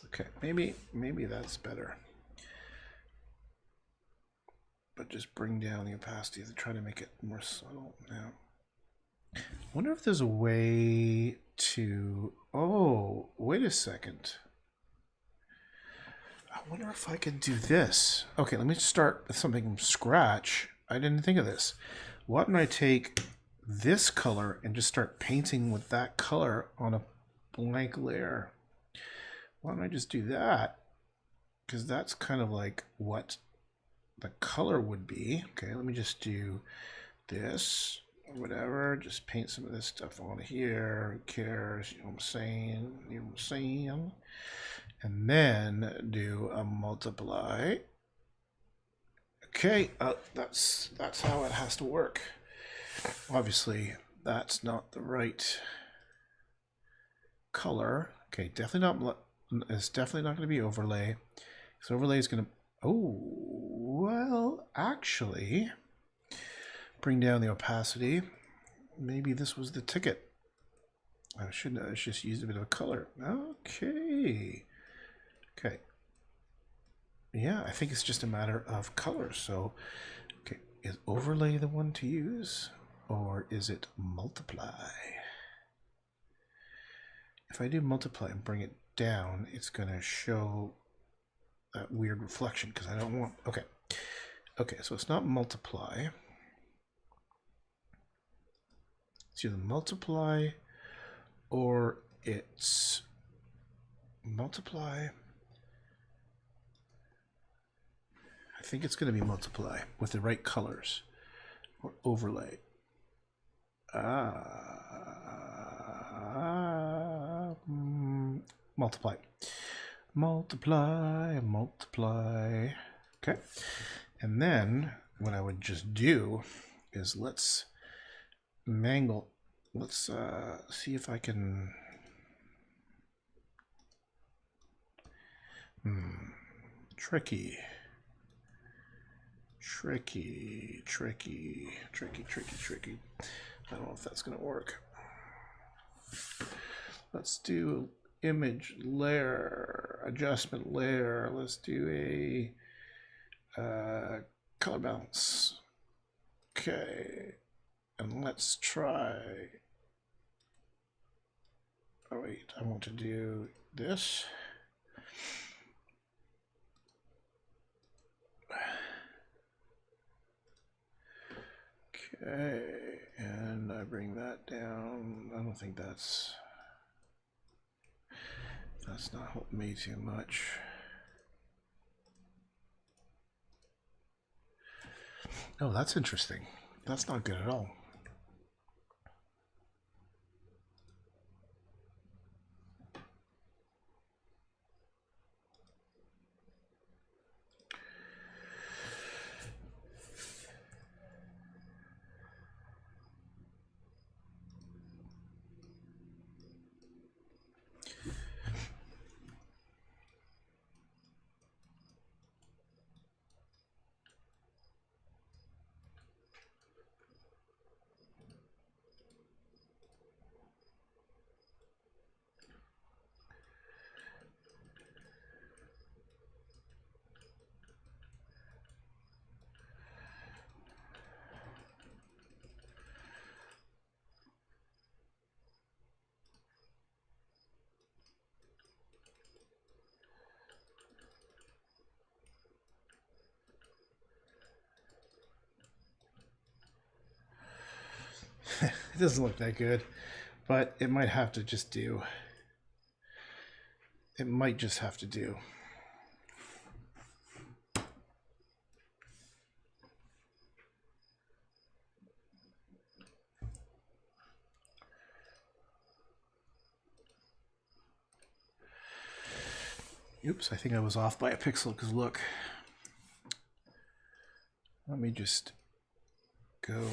Okay, maybe that's better. But just bring down the opacity to try to make it more subtle now. I wonder if there's a way to... Oh, wait a second. I wonder if I can do this. Okay, let me start with something from scratch. I didn't think of this. Why don't I take this color and just start painting with that color on a blank layer? Why don't I just do that? Because that's kind of like what the color would be. Okay, let me just do this or whatever. Just paint some of this stuff on here. Who cares? You know what I'm saying? You know what I'm saying? And then do a multiply. Okay, that's how it has to work. Obviously, that's not the right color. Okay, definitely not. It's definitely not going to be overlay. So overlay is going to. Oh, well, actually, bring down the opacity. Maybe this was the ticket. I shouldn't have just used a bit of a color. Okay. Okay. Yeah, I think it's just a matter of color. So, okay, is overlay the one to use, or is it multiply? If I do multiply and bring it down, it's going to show that weird reflection because I don't want... Okay. Okay, so it's not multiply. It's either multiply or it's multiply. I think it's going to be multiply with the right colors or overlay. Multiply. Multiply, multiply. Okay. And then what I would just do is let's mangle. Let's see if I can... Tricky. Tricky. I don't know if that's going to work. Let's do image layer, adjustment layer. Let's do a color balance. Okay. And let's try. Oh, wait, I want to do this. Okay, and I bring that down. I don't think that's not helping me too much. Oh, that's interesting. That's not good at all. It doesn't look that good, but it might have to just do. It might just have to do. Oops, I think I was off by a pixel because look. Let me just go,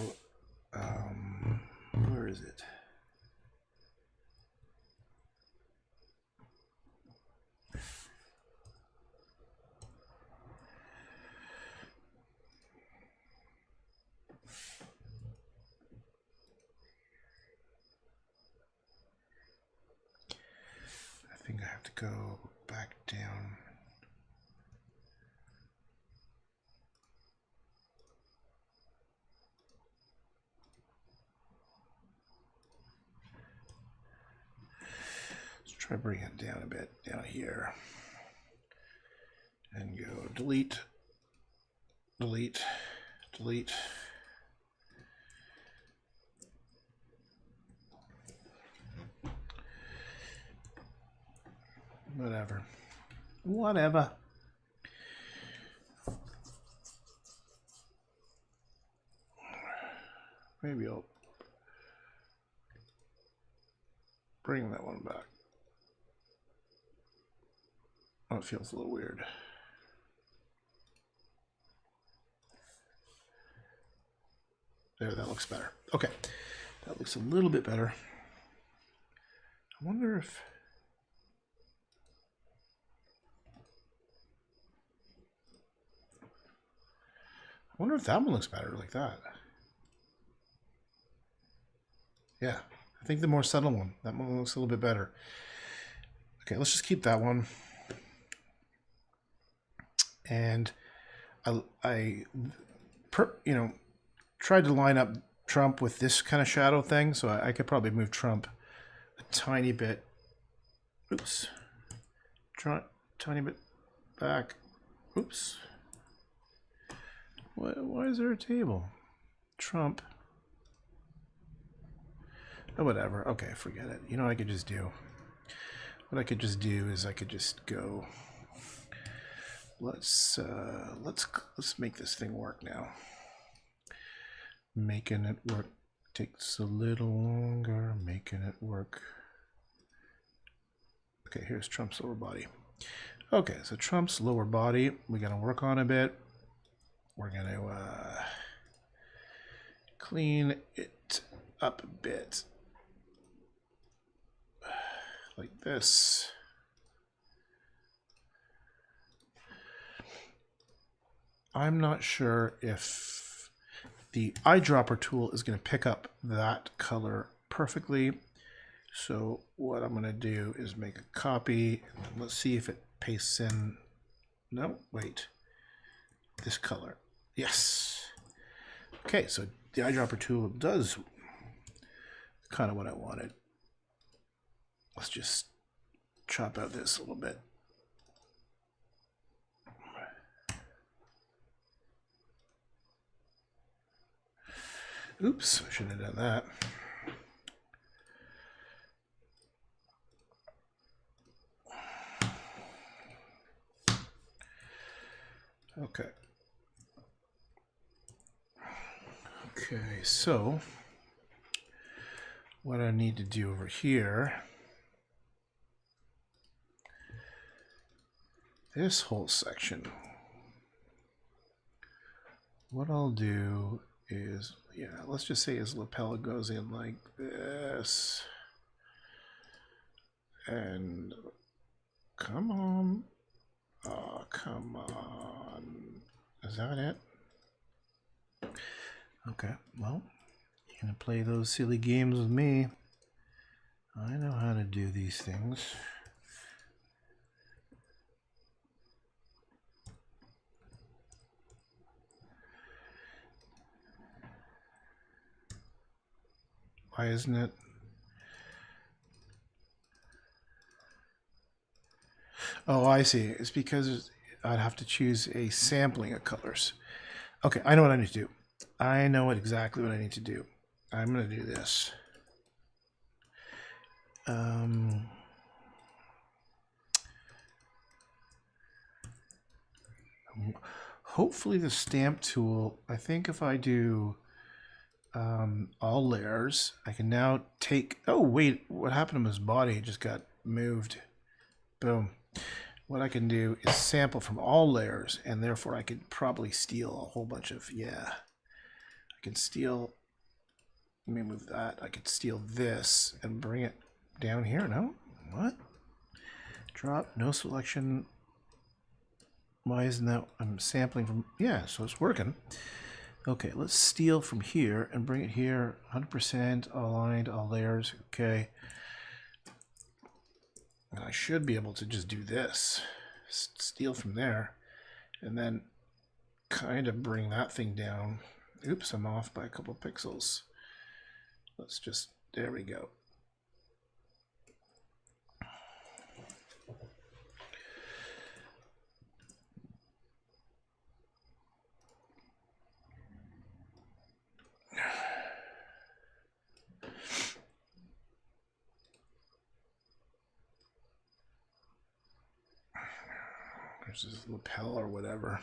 where is it? I think I have to go back down. Let's try bringing it down a bit down here. And go delete, delete, delete. Whatever. Whatever. Maybe I'll bring that one back. Oh, it feels a little weird. There, that looks better. Okay, that looks a little bit better. I wonder if... that one looks better like that. Yeah, I think the more subtle one. That one looks a little bit better. Okay, let's just keep that one. And I tried to line up Trump with this kind of shadow thing, so I could probably move Trump a tiny bit. Oops. Tiny bit back. Oops. Why is there a table? Trump. Oh, whatever. Okay, forget it. You know what I could just do? What I could just do is I could just go. Let's make this thing work now. Making it work takes a little longer. Making it work. Okay, here's Trump's lower body. Okay, so Trump's lower body, we gotta work on a bit. We're gonna clean it up a bit, like this. I'm not sure if the eyedropper tool is going to pick up that color perfectly. So what I'm going to do is make a copy. Let's see if it pastes in. No, wait. This color. Yes. Okay, so the eyedropper tool does kind of what I wanted. Let's just chop out this a little bit. Oops, I shouldn't have done that. Okay. Okay, so what I need to do over here, this whole section, what I'll do is, yeah, let's just say his lapel goes in like this. And come on. Oh, come on. Is that it? Okay, well, you're gonna play those silly games with me. I know how to do these things. Why isn't it? Oh, I see. It's because I'd have to choose a sampling of colors. Okay, I know what I need to do. I know exactly what I need to do. I'm going to do this. Hopefully the stamp tool, I think if I do all layers, I can now take, oh wait, what happened to his body? It just got moved. Boom. What I can do is sample from all layers, and therefore I could probably steal a whole bunch of, yeah. I can steal, let me move that. I could steal this and bring it down here. No? What? Drop, no selection. Why isn't that? I'm sampling from, yeah, so it's working. Okay, let's steal from here and bring it here. 100% aligned, all layers. Okay. And I should be able to just do this. Steal from there. And then kind of bring that thing down. Oops, I'm off by a couple pixels. Let's just, there we go. There's this lapel or whatever.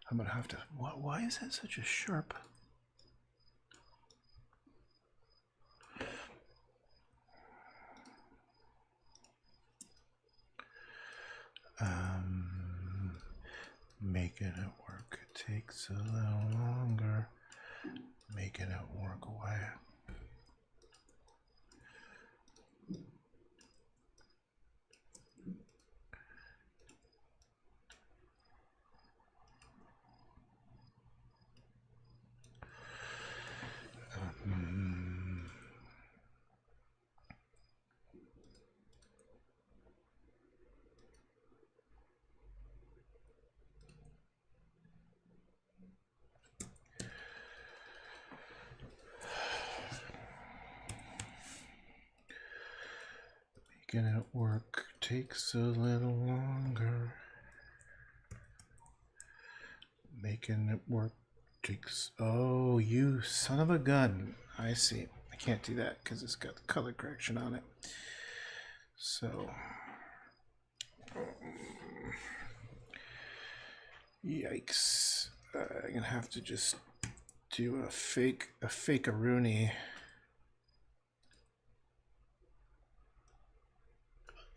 I'm gonna have to, why is that such a sharp? Making it work takes a little longer. Making it work away. Making it work takes a little longer. Making it work takes, oh, you son of a gun. I see. I can't do that because it's got the color correction on it. So, yikes. I'm gonna have to just do a fake-a-rooney.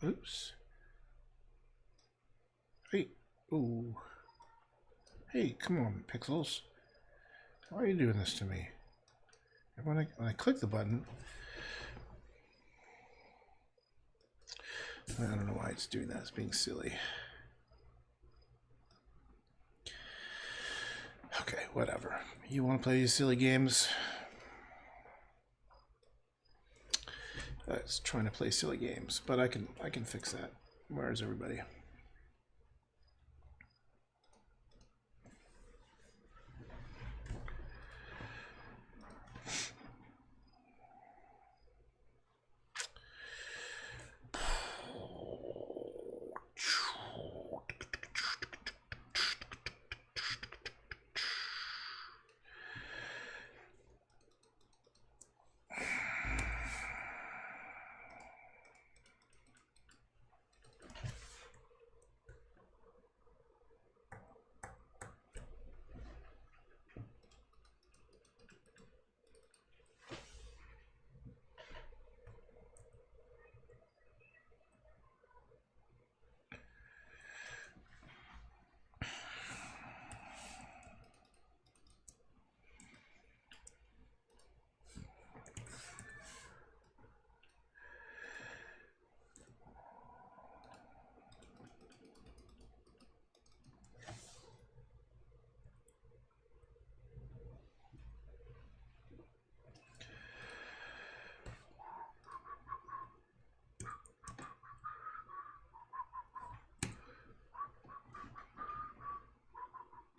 Oops. Hey, ooh. Hey, come on, pixels. Why are you doing this to me? When I click the button, I don't know why it's doing that. It's being silly. Okay, whatever. You want to play these silly games? It's trying to play silly games, but I can fix that. Where is everybody?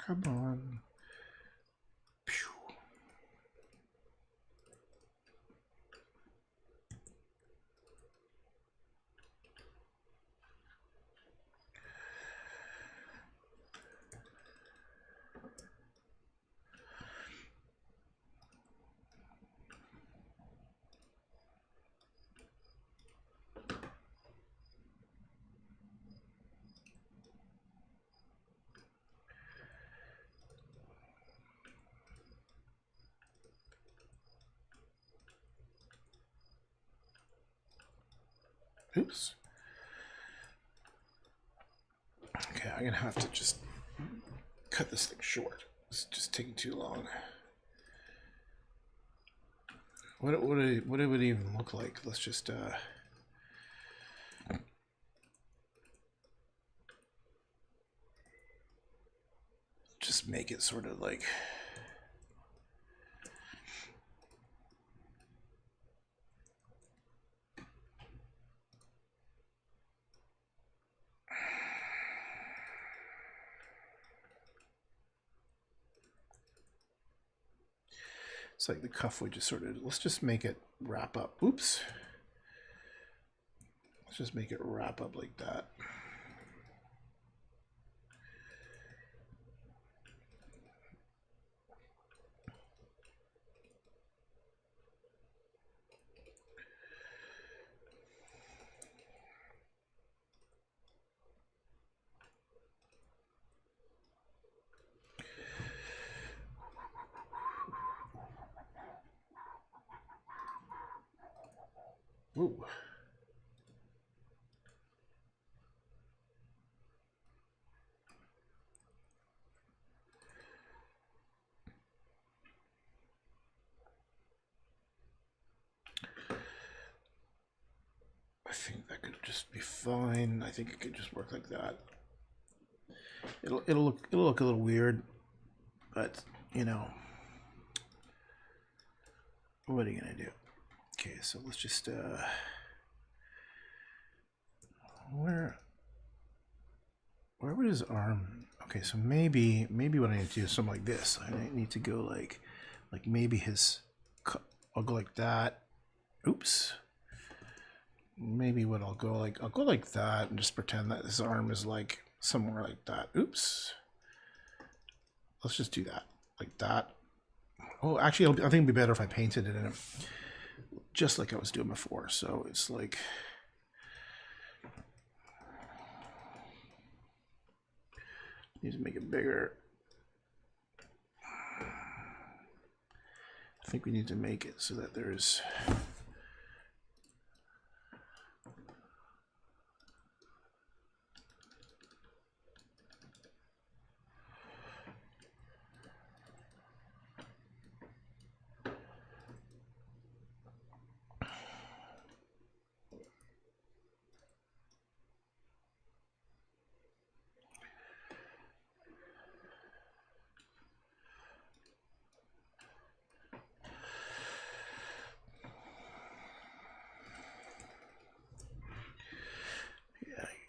Come on. Pew. Oops. Okay, I'm gonna have to just cut this thing short. It's just taking too long. What would it even look like? Let's just make it sort of like it's like the cuff would just sort of, let's just make it wrap up. Oops. Let's just make it wrap up like that. Ooh. I think that could just be fine. I think it could just work like that. It'll look a little weird, but you know, what are you gonna do? Okay, so let's just where would his arm? Okay, so maybe what I need to do is something like this. I need to go like maybe his. I'll go like that. Oops. Maybe what I'll go like that and just pretend that his arm is like somewhere like that. Oops. Let's just do that like that. Oh, actually, I think it'd be better if I painted it in him, just like I was doing before. So it's like. Need to make it bigger. I think we need to make it so that there's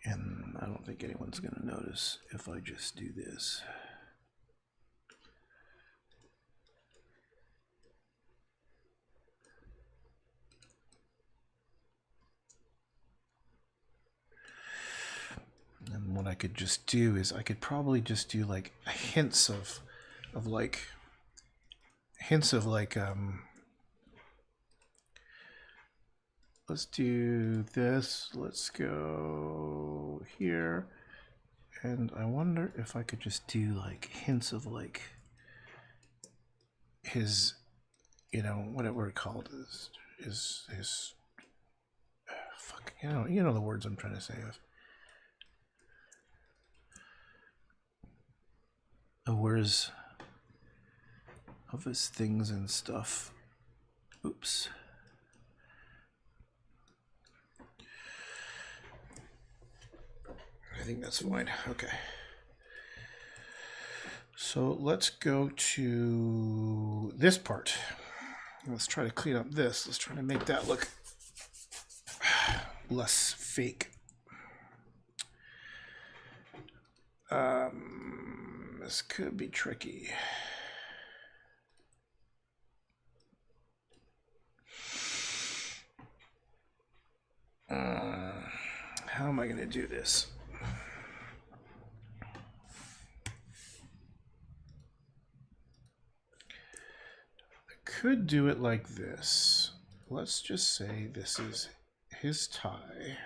and I don't think anyone's going to notice if I just do this. And what I could just do is I could probably just do like hints of like let's do this. Let's go here. And I wonder if I could just do like hints of like his, you know, whatever it called is his fuck, you know the words I'm trying to say of where's of his things and stuff. Oops. I think that's fine. Okay. So let's go to this part. Let's try to clean up this. Let's try to make that look less fake. This could be tricky. How am I going to do this? Could do it like this. Let's just say this is his tie.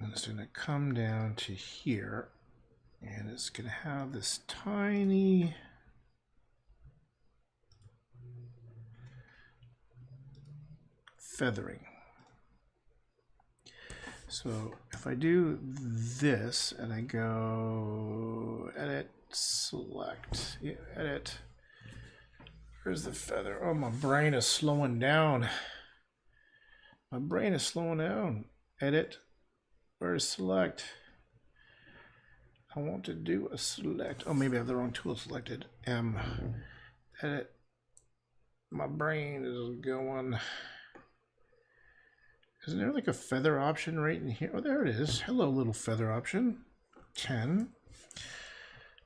And it's going to come down to here. And it's going to have this tiny feathering. So if I do this and I go edit, select, yeah, edit, where's the feather? Oh, my brain is slowing down. My brain is slowing down. Edit, where's select? I want to do a select. Oh, maybe I have the wrong tool selected. M, edit. My brain is going. Isn't there like a feather option right in here? Oh, there it is. Hello, little feather option. 10.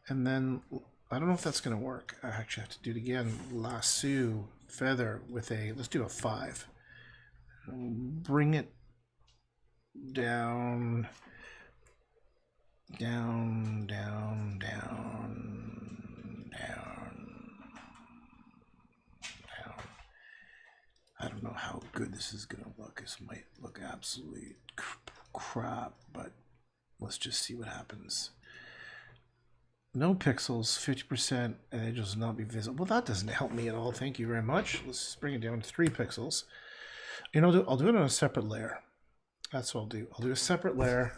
And then, I don't know if that's going to work. I actually have to do it again. Lasso feather with a, let's do a 5. Bring it down, down, down, down, down, down. I don't know how good this is going to look. This might look absolutely crap, but let's just see what happens. No pixels, 50%, and it does not be visible. Well, that doesn't help me at all. Thank you very much. Let's bring it down to 3 pixels. You know, I'll do it on a separate layer. That's what I'll do. I'll do a separate layer,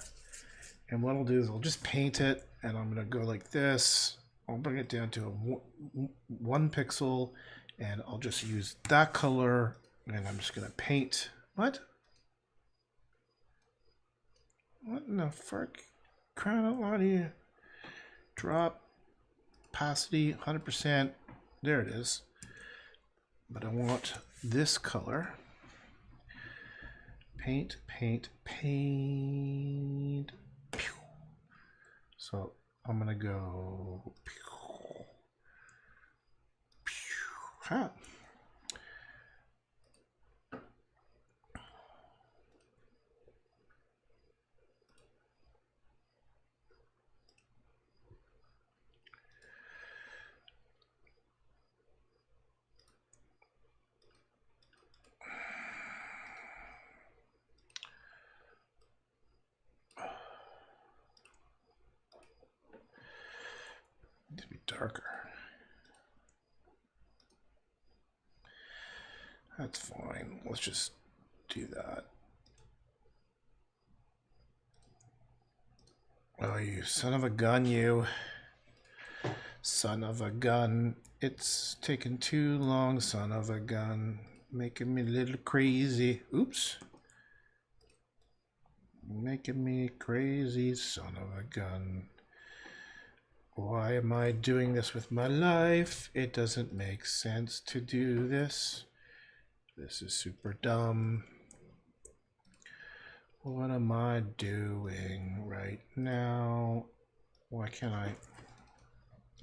and what I'll do is I'll just paint it, and I'm going to go like this. I'll bring it down to a 1 pixel, and I'll just use that color. And I'm just going to paint. What? What in the frick? Crying out loud here. Drop. Opacity, 100%. There it is. But I want this color. Paint, paint, paint. Pew. So I'm going to go. Pew. Pew. Ha. Needs to be darker. That's fine. Let's just do that. Oh, you son of a gun, you. Son of a gun. It's taking too long, son of a gun. Making me a little crazy. Oops. Making me crazy, son of a gun. Why am I doing this with my life? It doesn't make sense to do this. This is super dumb. What am I doing right now? Why can't I?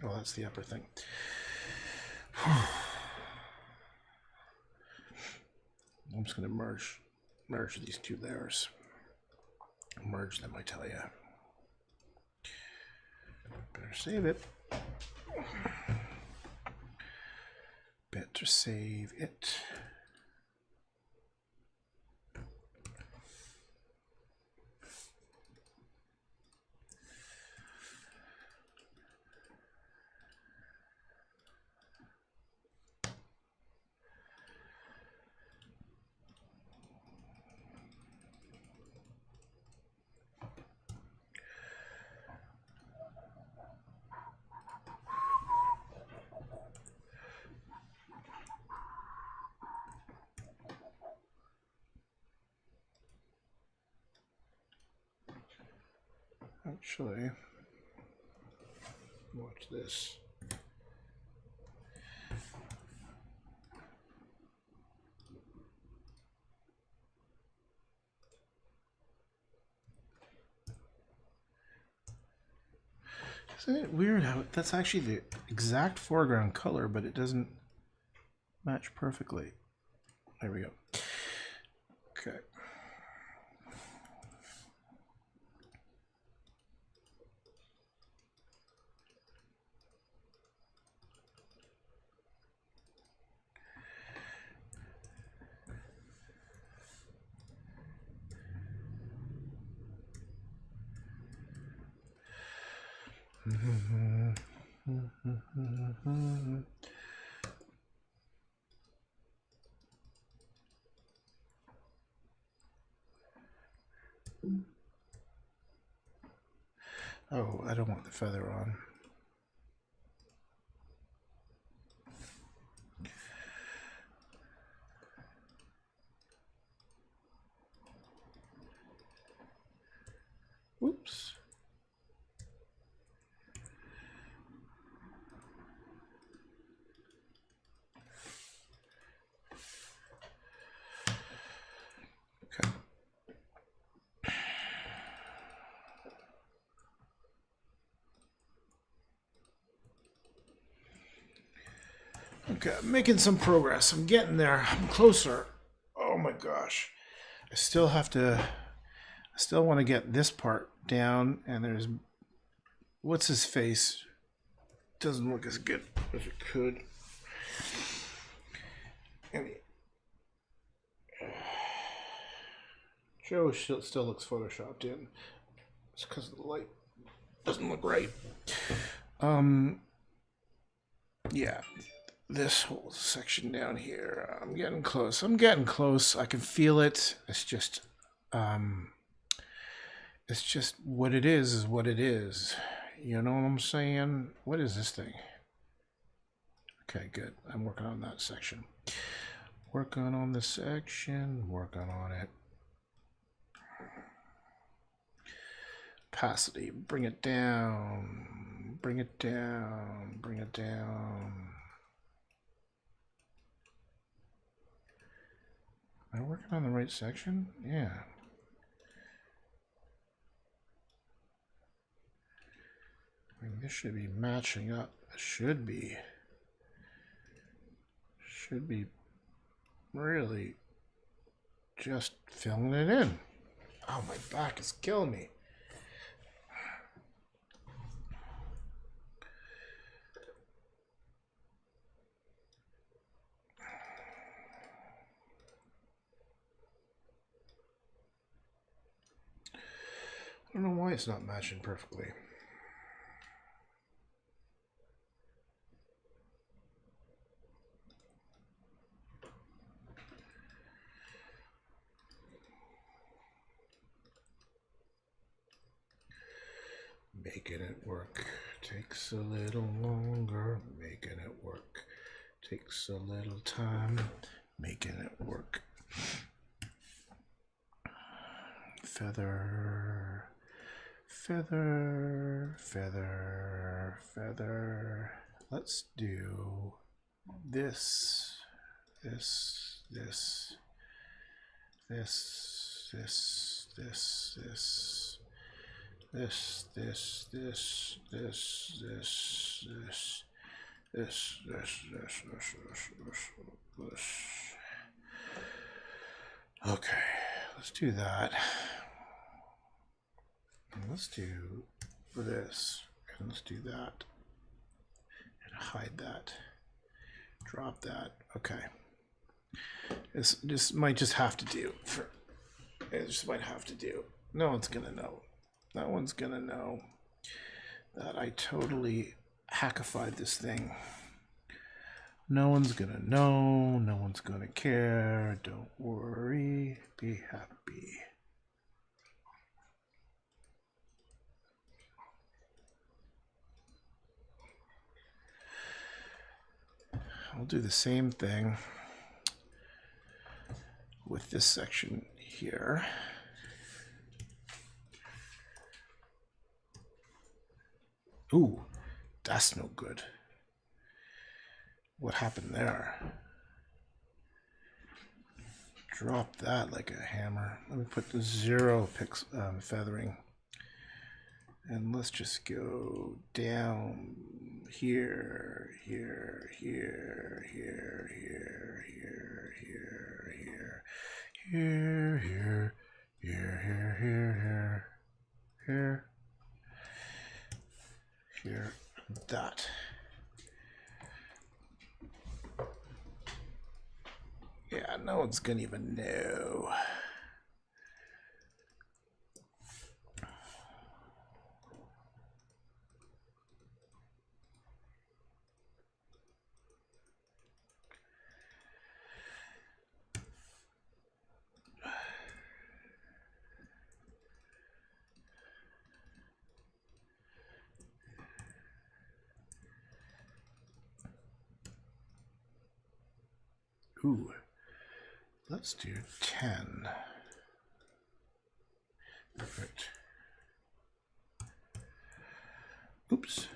Oh, that's the upper thing. I'm just going to merge these 2 layers. Merge them, I tell you. Better save it. Better save it. Actually, watch this. Isn't it weird how that's actually the exact foreground color, but it doesn't match perfectly? There we go. Okay. Oh, I don't want the feather on. Whoops. Okay. Okay, I'm making some progress. I'm getting there. I'm closer. Oh my gosh. I still want to get this part down, and there's, what's his face? Doesn't look as good as it could. And Joe still looks photoshopped in. It's because the light doesn't look right. Yeah, this whole section down here. I'm getting close. I can feel it. It's just what it is what it is. You know what I'm saying? What is this thing? Okay, good. I'm working on that section. Working on the section. Working on it. Opacity. Bring it down. Bring it down. Bring it down. Am I working on the right section? Yeah. I mean, this should be matching up. It should be. Should be really just filling it in. Oh, my back is killing me. I don't know why it's not matching perfectly. Making it work takes a little longer. Making it work takes a little time. Making it work. Feather, feather, feather, feather. Let's do this, this, this, this, this, this, this. This, this, this, this, this, this, this, this. Okay, let's do that. And let's do this. And let's do that. And hide that. Drop that. Okay. This might just have to do. It just might have to do. No one's gonna know. No one's gonna know that I totally hackified this thing. No one's gonna know. No one's gonna care. Don't worry. Be happy. I'll do the same thing with this section here. Ooh, that's no good. What happened there? Drop that like a hammer. Let me put the 0 feathering. And let's just go down here, here, here, here, here, here, here, here, here, here, here, here, here, here, that. Yeah, no one's gonna even know. Ooh, let's do 10. Perfect. Oops.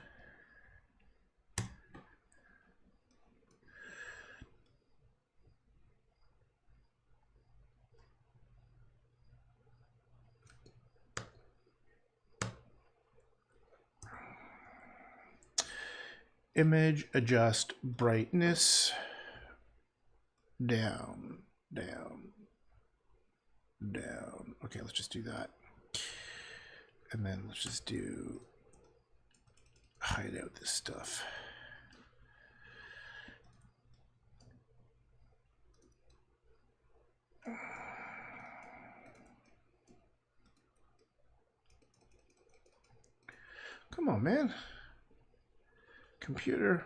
Image adjust brightness down, down, down. Okay, let's just do that. And then let's just do hide out this stuff. Come on, man. Computer.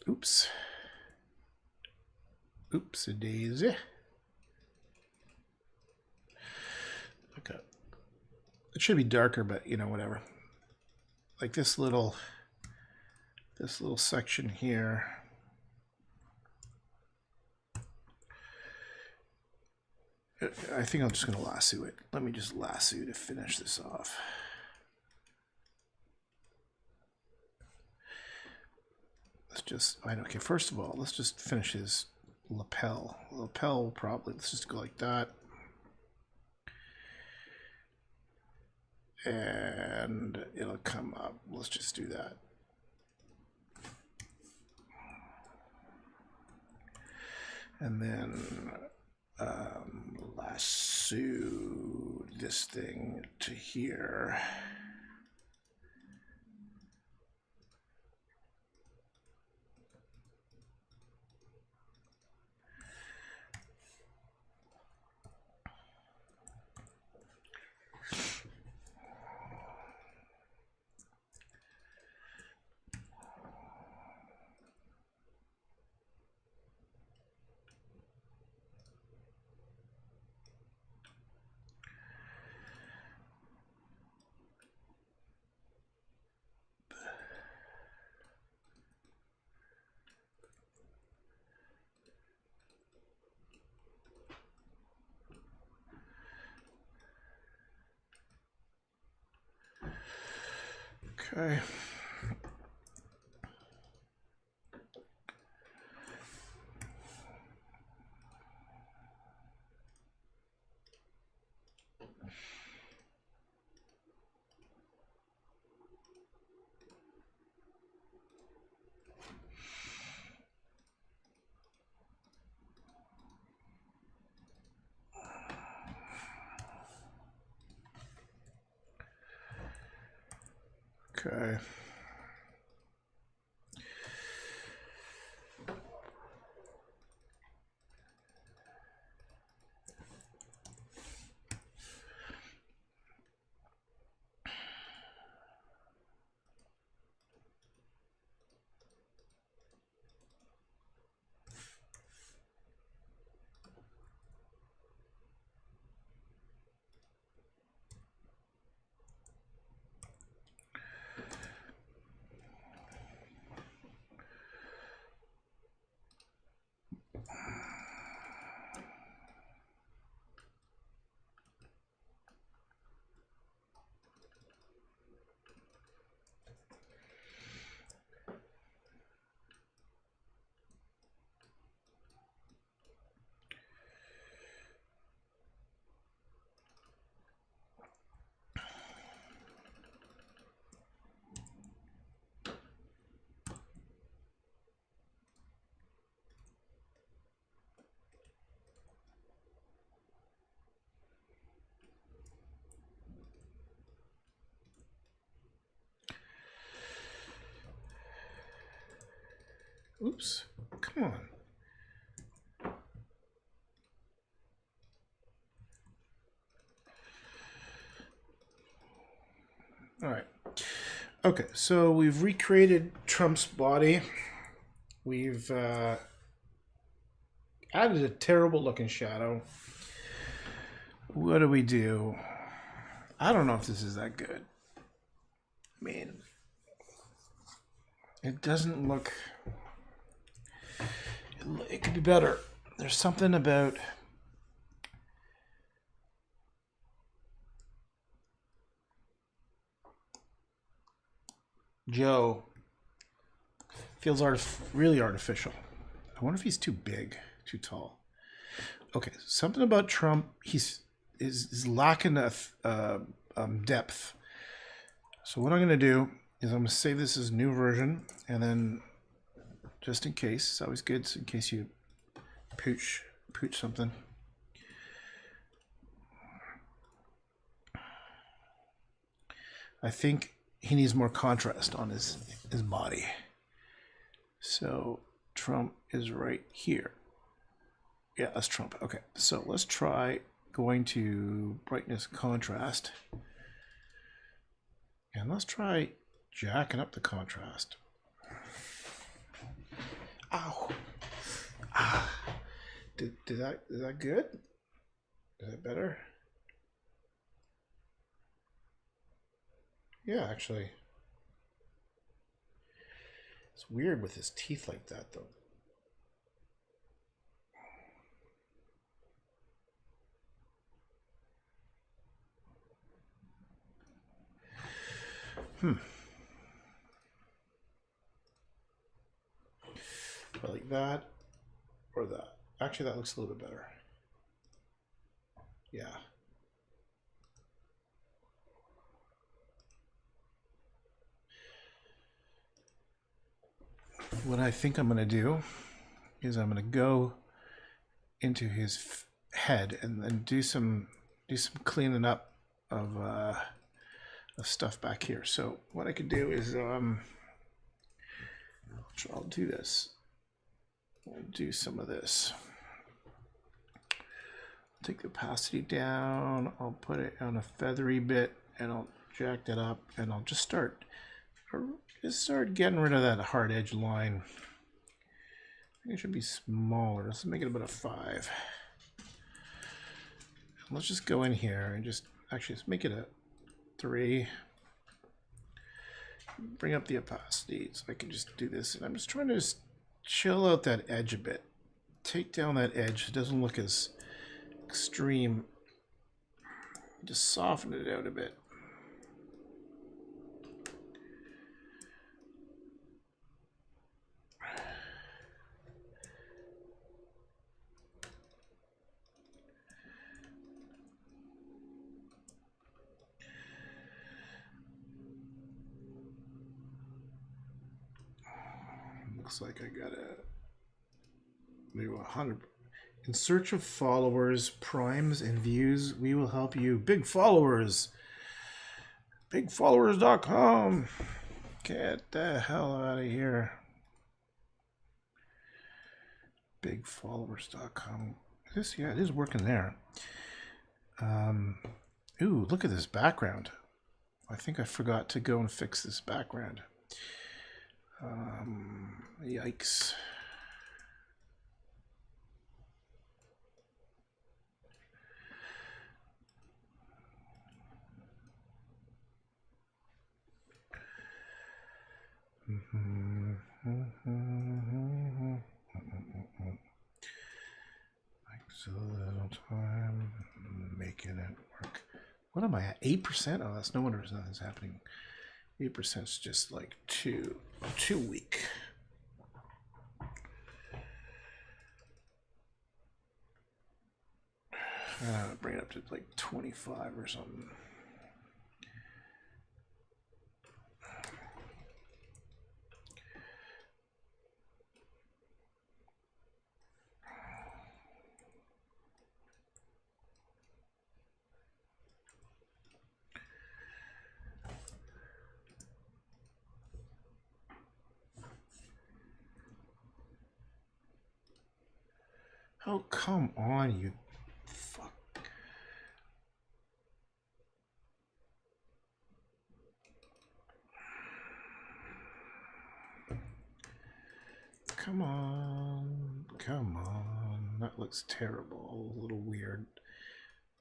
Oops. Oops a daisy. Okay. It should be darker, but you know, whatever. Like this little section here. I think I'm just going to lasso it. Let me just lasso to finish this off. Let's just, okay, first of all, let's just finish his lapel. Lapel will probably, let's just go like that. And it'll come up. Let's just do that. And then lasso this thing to here. Okay. Okay. Oops, come on. All right. Okay, so we've recreated Trump's body. We've added a terrible looking shadow. What do we do? I don't know if this is that good. I mean, It doesn't look... It could be better. There's something about... Joe feels really artificial. I wonder if he's too big, too tall. Okay, something about Trump. He's lacking depth. So what I'm going to do is I'm going to save this as new version, and then just in case, it's always good in case you pooch something. I think he needs more contrast on his body. So Trump is right here. Yeah, that's Trump. Okay, so let's try going to brightness contrast. And let's try jacking up the contrast. Ow. Ah. Is that good? Is that better? Yeah, actually. It's weird with his teeth like that, though. Like that or that. Actually, that looks a little bit better. Yeah. What I think I'm going to do is I'm going to go into his head and then do some cleaning up of stuff back here. So what I could do is I'll do this. I'll do some of this. Take the opacity down. I'll put it on a feathery bit, and I'll jack that up, and I'll just start getting rid of that hard edge line. I think it should be smaller. Let's make it about a 5. Let's just go in here and let's make it a 3. Bring up the opacity so I can just do this. And I'm just trying to chill out that edge a bit. Take down that edge. It doesn't look as extreme. Just soften it out a bit. Looks like I gotta maybe 100. In search of followers, primes, and views, we will help you. Big followers. Bigfollowers.com. Get the hell out of here. Bigfollowers.com. Yeah, it is working there. Ooh, look at this background. I think I forgot to go and fix this background. Yikes. Thanks a little time making it work. What am I at? 8%? Oh, that's no wonder nothing's happening. 8% is just like too weak. Bring it up to like 25 or something. Oh, come on, you fuck. Come on. Come on. That looks terrible. Little weird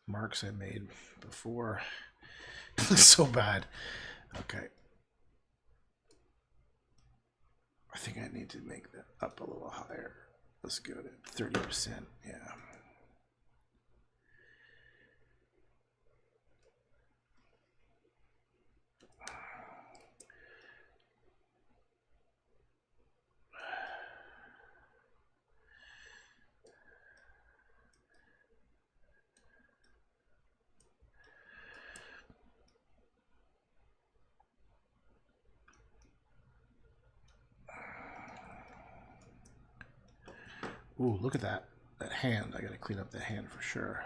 marks I made before. It looks so bad. Okay. I think I need to make that up a little higher. Let's go to 30%. Yeah. Ooh, look at that hand. I gotta clean up that hand for sure.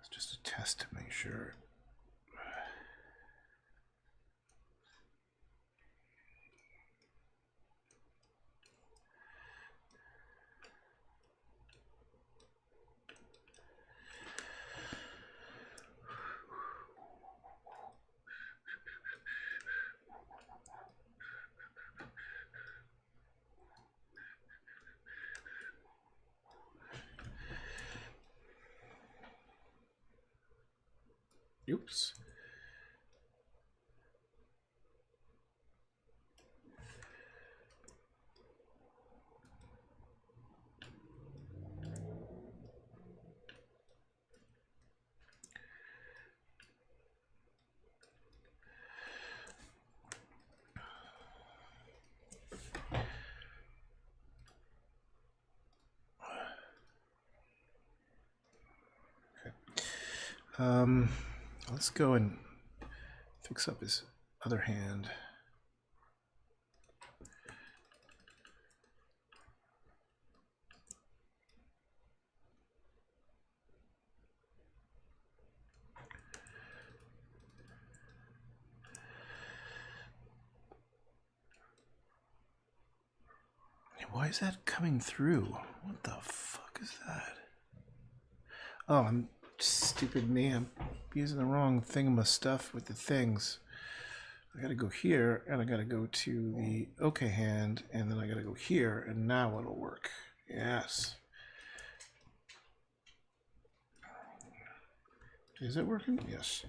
It's just a test to make sure. Oops. Let's go and fix up his other hand. Why is that coming through? What the fuck is that? Oh, I'm stupid me. I'm using the wrong thingama stuff with the things. I gotta go here, and I gotta go to the OK hand, and then I gotta go here, and now it'll work. Yes. Is it working? Yes.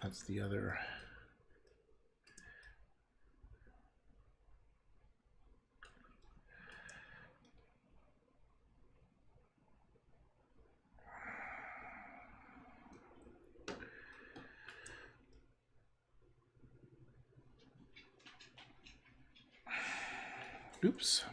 That's the other. Oops.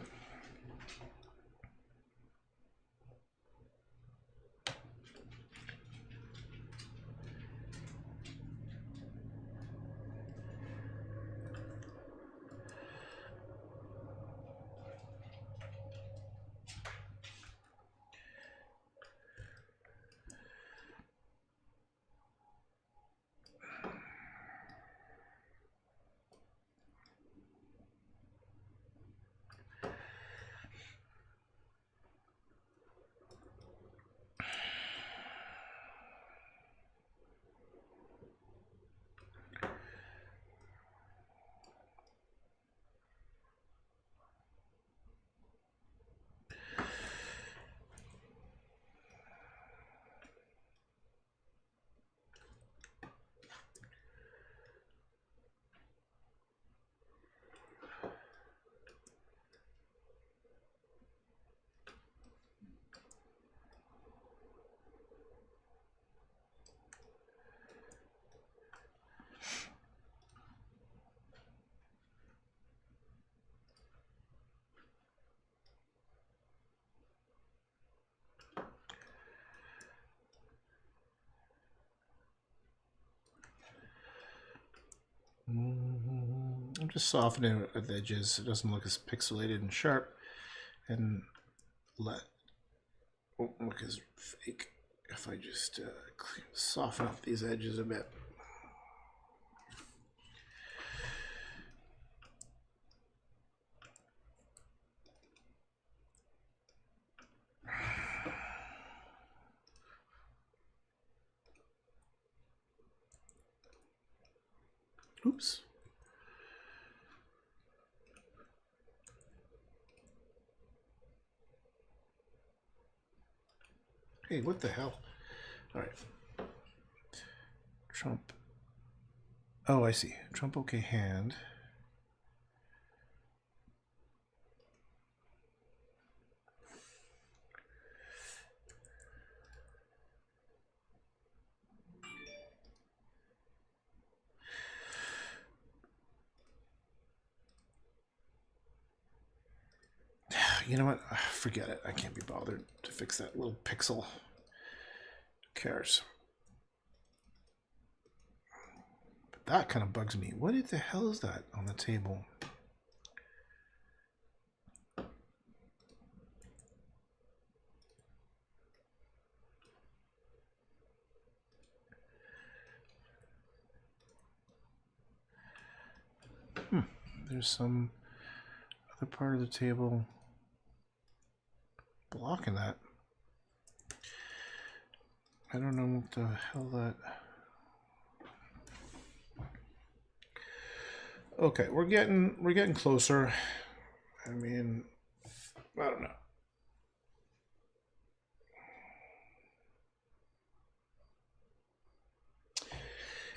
I'm just softening it at the edges so it doesn't look as pixelated and sharp, and won't look as fake if I just soften up these edges a bit. Oops. Hey, what the hell? All right. Trump. Oh, I see. Trump okay hand. You know what? Forget it. I can't be bothered to fix that little pixel. Who cares? But that kind of bugs me. What the hell is that on the table? There's some other part of the table blocking that. I don't know what the hell that... Okay, we're getting closer. I mean, I don't know.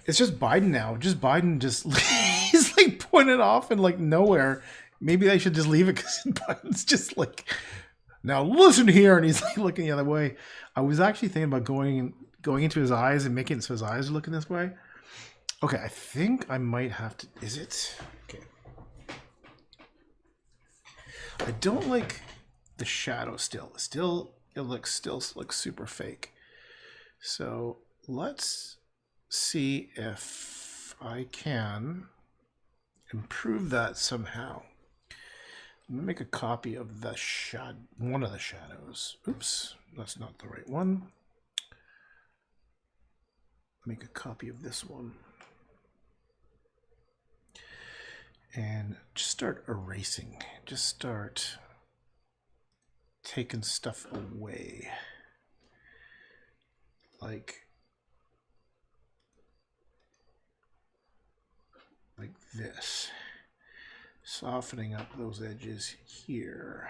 It's just Biden now. Just Biden just he's like pointing off and like nowhere. Maybe I should just leave it because Biden's just like, now listen here, and he's like looking the other way. I was actually thinking about going into his eyes and making it so his eyes are looking this way. Okay, I think I might have to. Is it? Okay. I don't like the shadow still. It looks super fake. So let's see if I can improve that somehow. I'm gonna make a copy of the one of the shadows. Oops, that's not the right one. Make a copy of this one. And just start erasing. Just start taking stuff away. Like this. Softening up those edges here.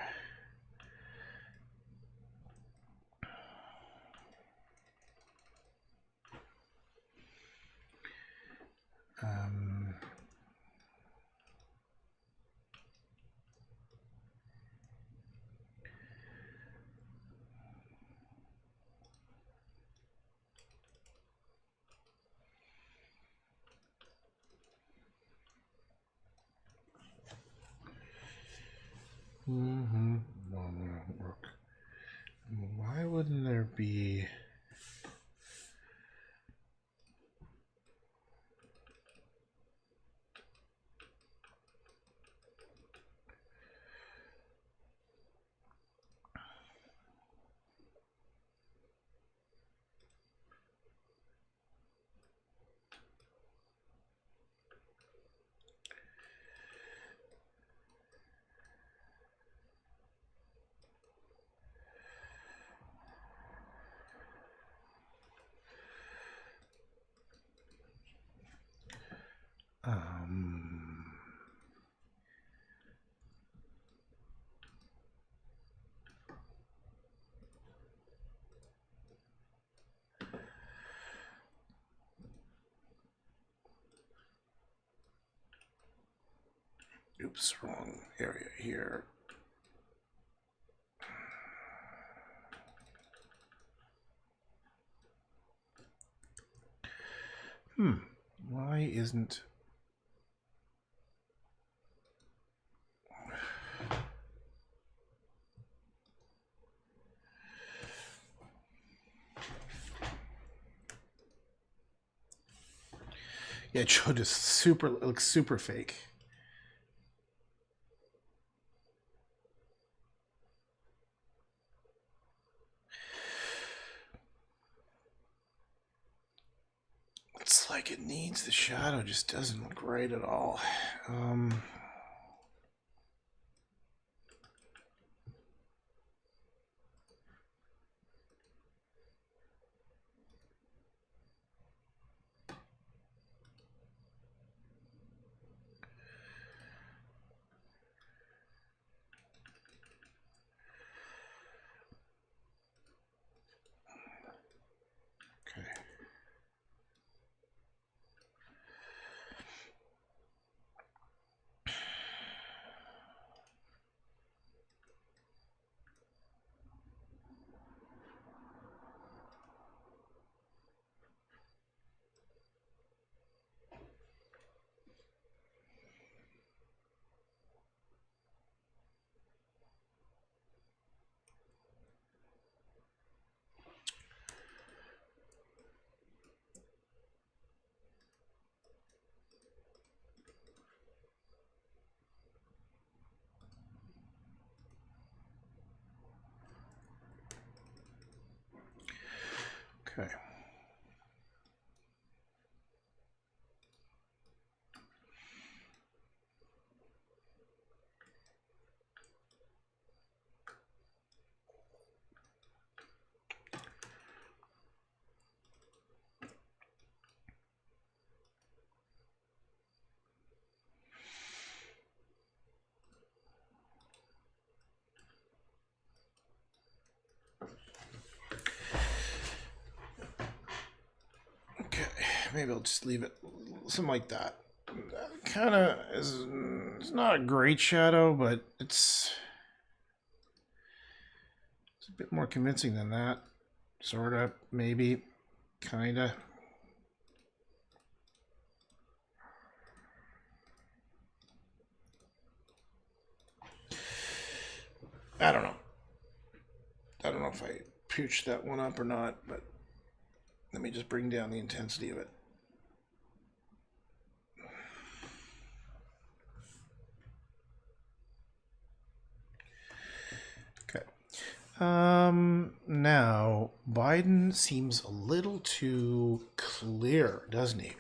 Won't work. Why wouldn't there be... Oops, wrong area here. Why isn't... Yeah, Joe just looks super fake. It's like it needs the shadow, just doesn't look right at all. Okay. Okay, maybe I'll just leave it something like that. Kind of is. It's not a great shadow, but it's a bit more convincing than that. Sort of, maybe, kind of. I don't know. I don't know if I pooched that one up or not, but let me just bring down the intensity of it. Okay. Now, Biden seems a little too clear, doesn't he?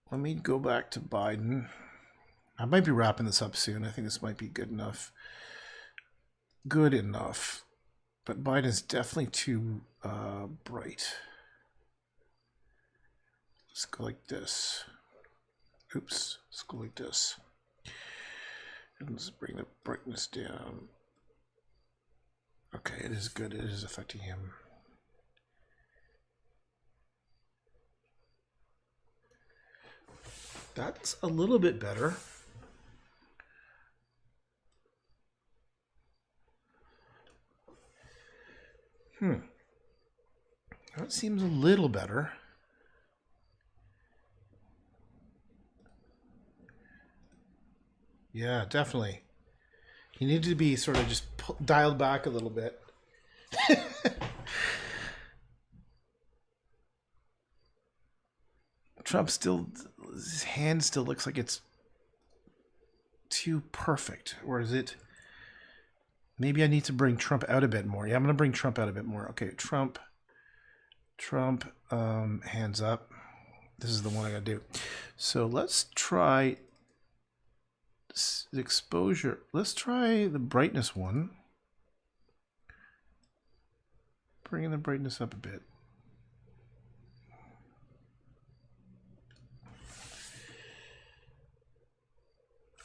Let me go back to Biden. I might be wrapping this up soon. I think this might be good enough. Good enough. But Biden's definitely too bright. Let's go like this. Oops. Let's go like this. And let's bring the brightness down. Okay, it is good. It is affecting him. That's a little bit better. That seems a little better. Yeah, definitely. He needed to be sort of just dialed back a little bit. Trump still, his hand still looks like it's too perfect. Or is it? Maybe I need to bring Trump out a bit more. Yeah, I'm going to bring Trump out a bit more. Okay, Trump, hands up. This is the one I got to do. So let's try the exposure. Let's try the brightness one. Bringing the brightness up a bit.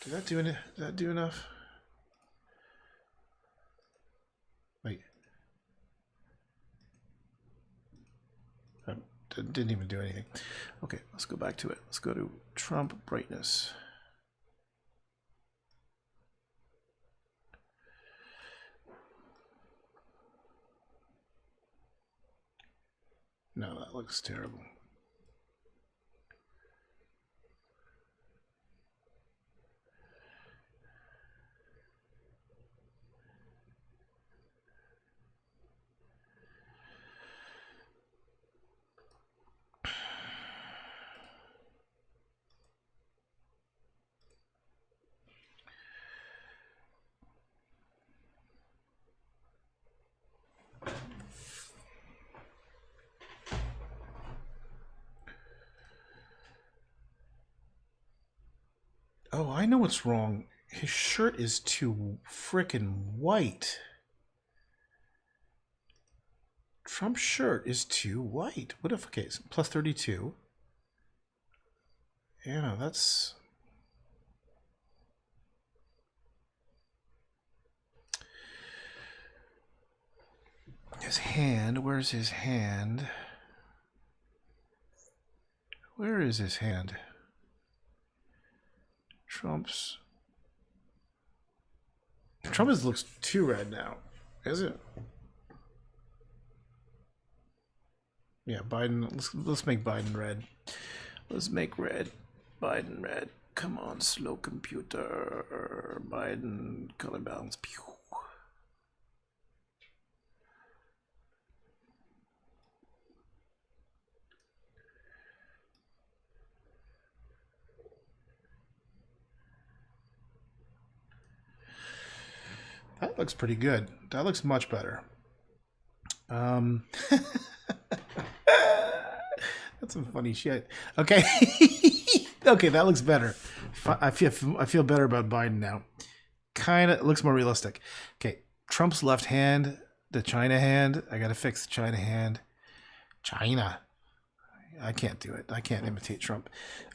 Did that do it? Did that do enough? Wait. That didn't even do anything. Okay, let's go back to it. Let's go to Trump brightness. No, that looks terrible. Oh, I know what's wrong. His shirt is too frickin' white. Trump's shirt is too white. What if, okay, it's plus 32. Yeah, that's... His hand, where's his hand? Where is his hand? Trump's... Trump's looks too red now, is it? Yeah, Biden. Let's make Biden red. Let's make red. Biden red. Come on, slow computer. Biden color balance. Pew. That looks pretty good. That looks much better. That's some funny shit. Okay. Okay, that looks better. I feel better about Biden now. Kind of looks more realistic. Okay, Trump's left hand, the China hand. I gotta fix the China hand. China. I can't do it. I can't imitate Trump.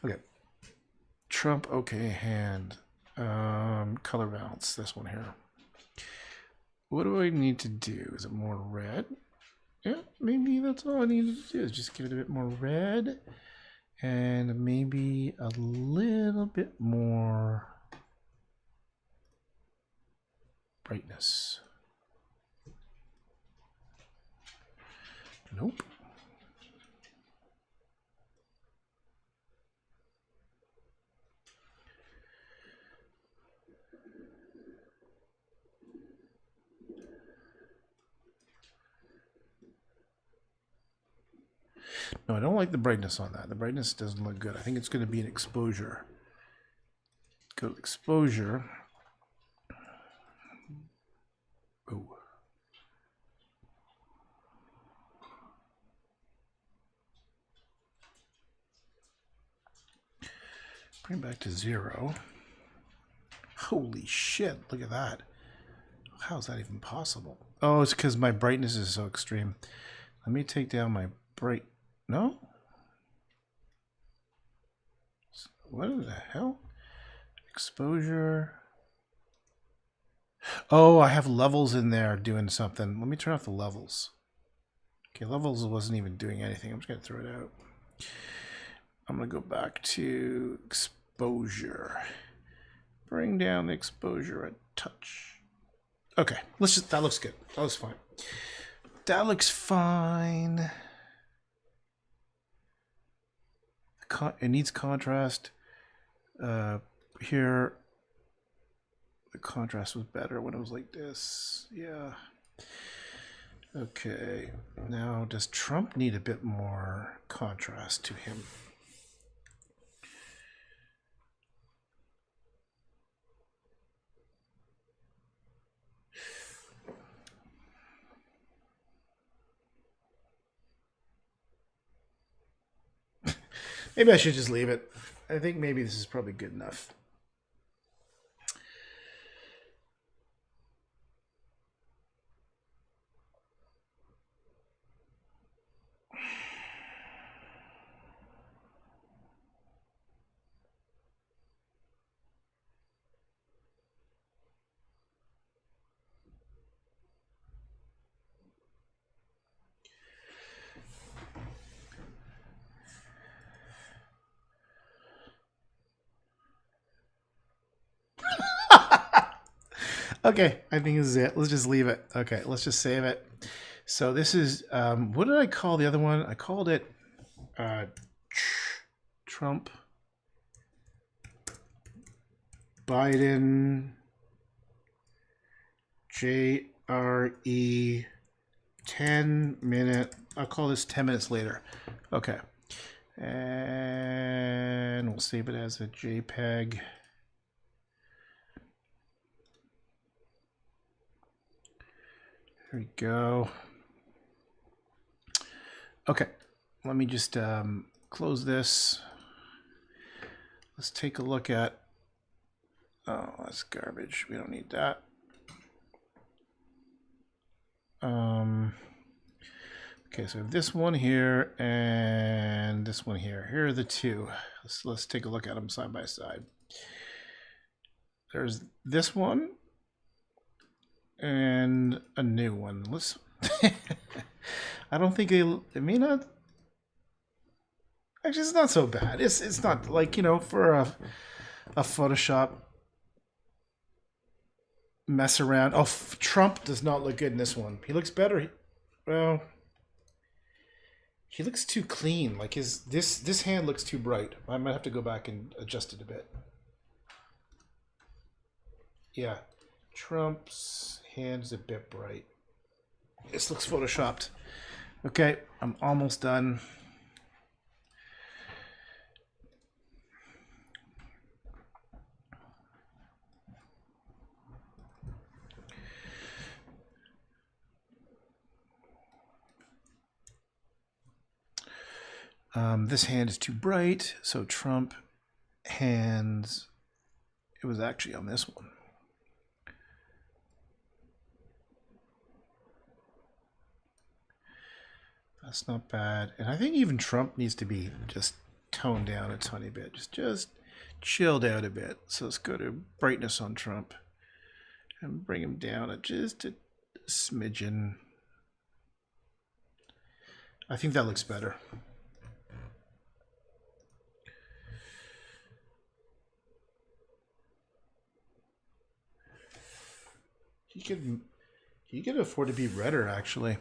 Okay. Trump, okay, hand. Color balance. This one here. What do I need to do? Is it more red? Yeah, maybe that's all I need to do is just give it a bit more red and maybe a little bit more brightness. Nope. No, I don't like the brightness on that. The brightness doesn't look good. I think it's going to be an exposure. Go to exposure. Oh. Bring it back to 0. Holy shit, look at that. How is that even possible? Oh, it's because my brightness is so extreme. Let me take down my bright... No? What the hell? Exposure. Oh, I have levels in there doing something. Let me turn off the levels. Okay, levels wasn't even doing anything. I'm just going to throw it out. I'm going to go back to exposure. Bring down the exposure a touch. Okay, let's just, that looks good. That looks fine. That looks fine. It needs contrast. Here, the contrast was better when it was like this. Yeah. Okay. Now, does Trump need a bit more contrast to him? Maybe I should just leave it. I think maybe this is probably good enough. Okay, I think this is it. Let's just leave it. Okay, let's just save it. So this is, what did I call the other one? I called it Trump, Biden, JRE, 10-minute. I'll call this 10 minutes later. Okay. And we'll save it as a JPEG. There we go. Okay, let me just close this. Let's take a look at, oh, that's garbage. We don't need that. Okay, so this one here and this one here. Here are the two. Let's take a look at them side by side. There's this one and a new one. Let's. I don't think it may not. Actually, it's not so bad. It's not like, you know, for a Photoshop mess around. Oh, Trump does not look good in this one. He looks better. Well, he looks too clean. Like this hand looks too bright. I might have to go back and adjust it a bit. Yeah, Trump's hand's a bit bright. This looks photoshopped. Okay, I'm almost done. This hand is too bright, so Trump hands, it was actually on this one. That's not bad. And I think even Trump needs to be just toned down a tiny bit. Just chilled out a bit. So let's go to brightness on Trump and bring him down at just a smidgen. I think that looks better. He could afford to be redder, actually.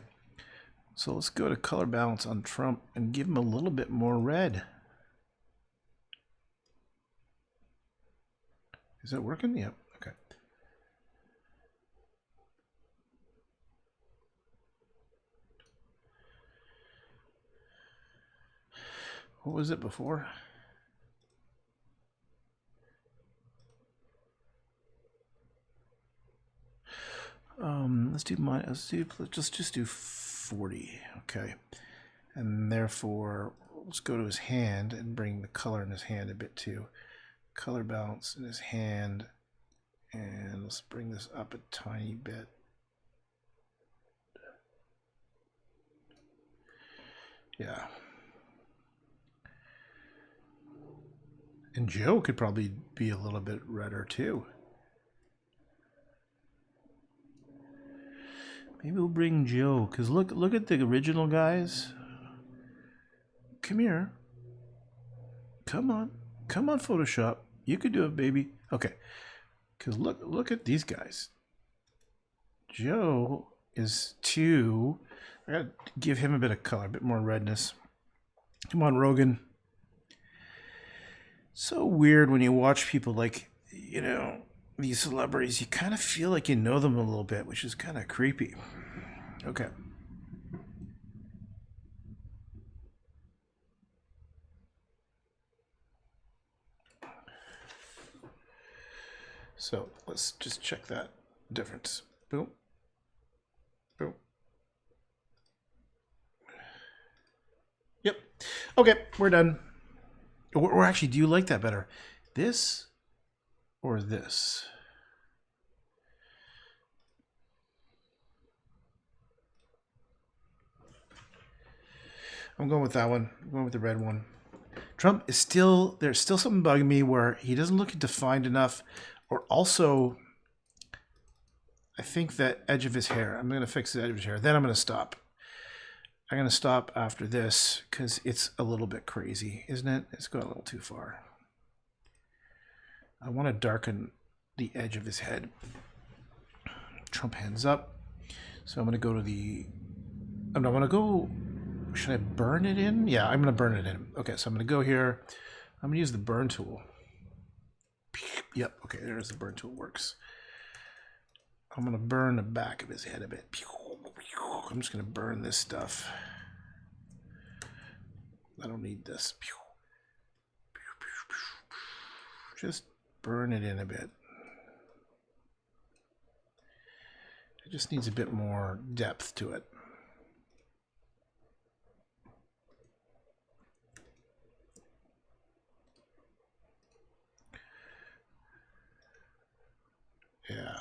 So let's go to color balance on Trump and give him a little bit more red. Is that working? Yep. Okay. What was it before? Let's just do 40. Okay. And therefore, let's go to his hand and bring the color in his hand a bit too. Color balance in his hand. And let's bring this up a tiny bit. Yeah. And Joe could probably be a little bit redder too. Maybe we'll bring Joe, because look at the original guys. Come here. Come on, Photoshop. You could do it, baby. Okay, because look at these guys. Joe is too. I gotta give him a bit of color, a bit more redness. Come on, Rogan. So weird when you watch people like, these celebrities, you kind of feel like you know them a little bit, which is kind of creepy. Okay. So let's just check that difference. Boom. Boom. Yep. Okay, we're done. Or actually, do you like that better? This or this? I'm going with that one. I'm going with the red one. Trump is still, there's still something bugging me where he doesn't look defined enough, or also, I think that edge of his hair. I'm going to fix the edge of his hair. Then I'm going to stop. I'm going to stop after this because it's a little bit crazy, isn't it? It's going a little too far. I want to darken the edge of his head. Trump hands up. So I'm going to go to the... I'm going to go... Should I burn it in? Yeah, I'm going to burn it in. Okay, so I'm going to go here. I'm going to use the burn tool. Yep, okay, there's the burn tool. Works. I'm going to burn the back of his head a bit. I'm just going to burn this stuff. I don't need this. Just burn it in a bit. It just needs a bit more depth to it. Yeah.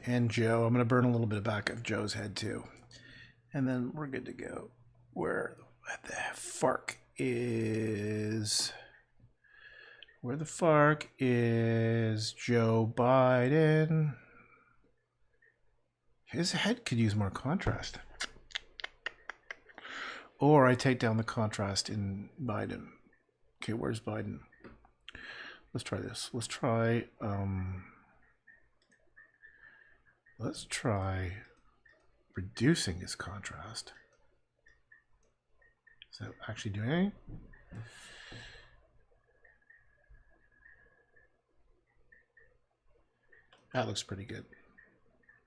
And Joe, I'm going to burn a little bit of back of Joe's head too. And then we're good to go. Where the FARC is... Where the FARC is Joe Biden. His head could use more contrast. Or I take down the contrast in Biden. Okay, where's Biden? Let's try this. Let's try reducing his contrast. Is that actually doing anything? That looks pretty good.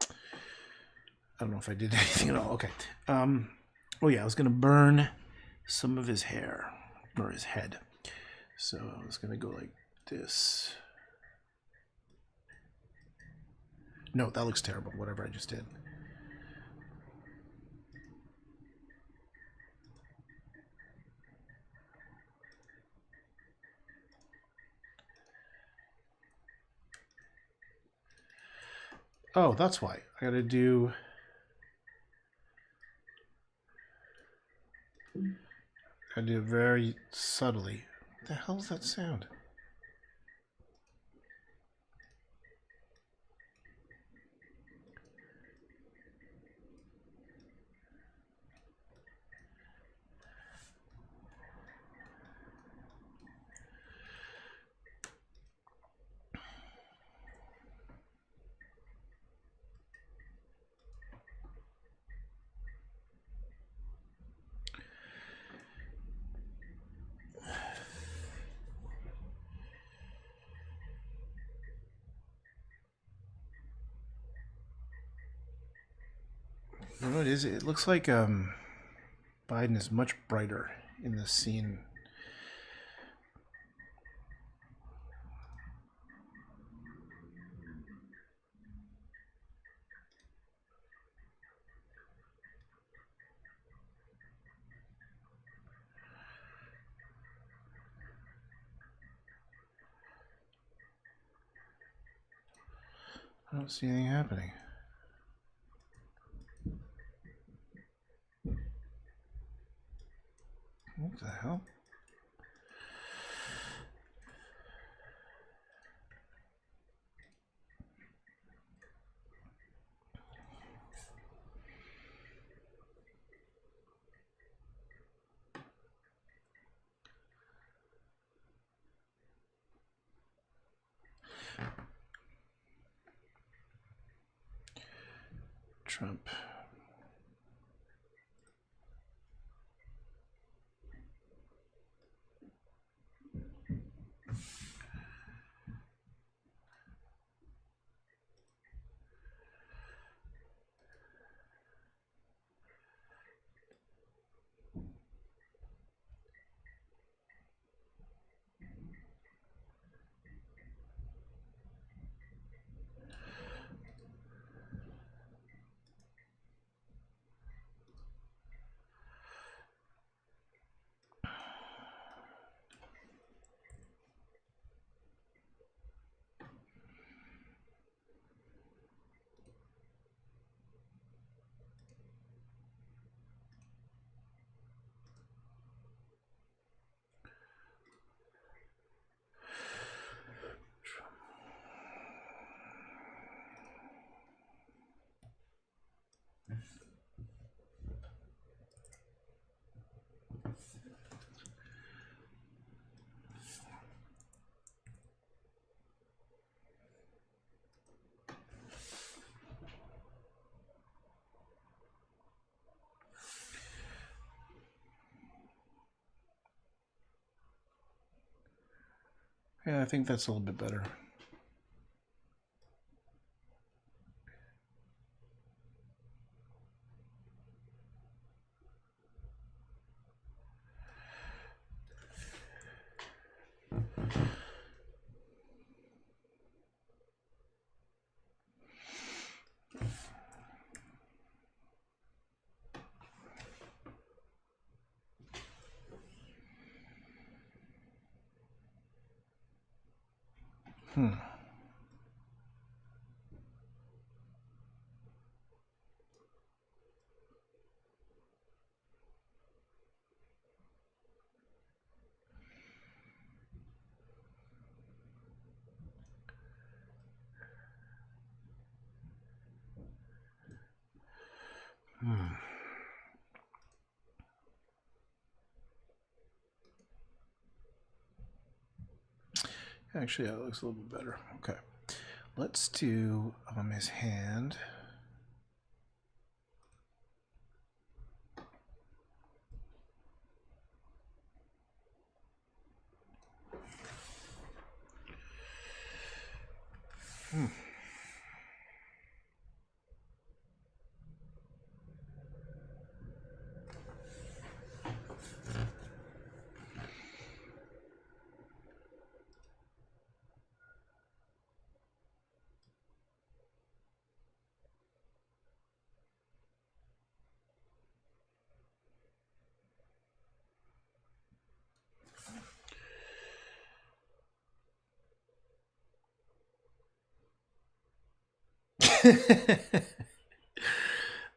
I don't know if I did anything at all. Okay. Oh yeah, I was gonna burn some of his hair, or his head. So it's going to go like this. No, that looks terrible, whatever I just did. Oh, that's why. I gotta do... I do it very subtly. What the hell's that sound? You know what it is? It looks like Biden is much brighter in this scene. I don't see anything happening. What the hell? Trump. Yeah, I think that's a little bit better. Actually, that looks a little bit better. Okay. Let's do his hand.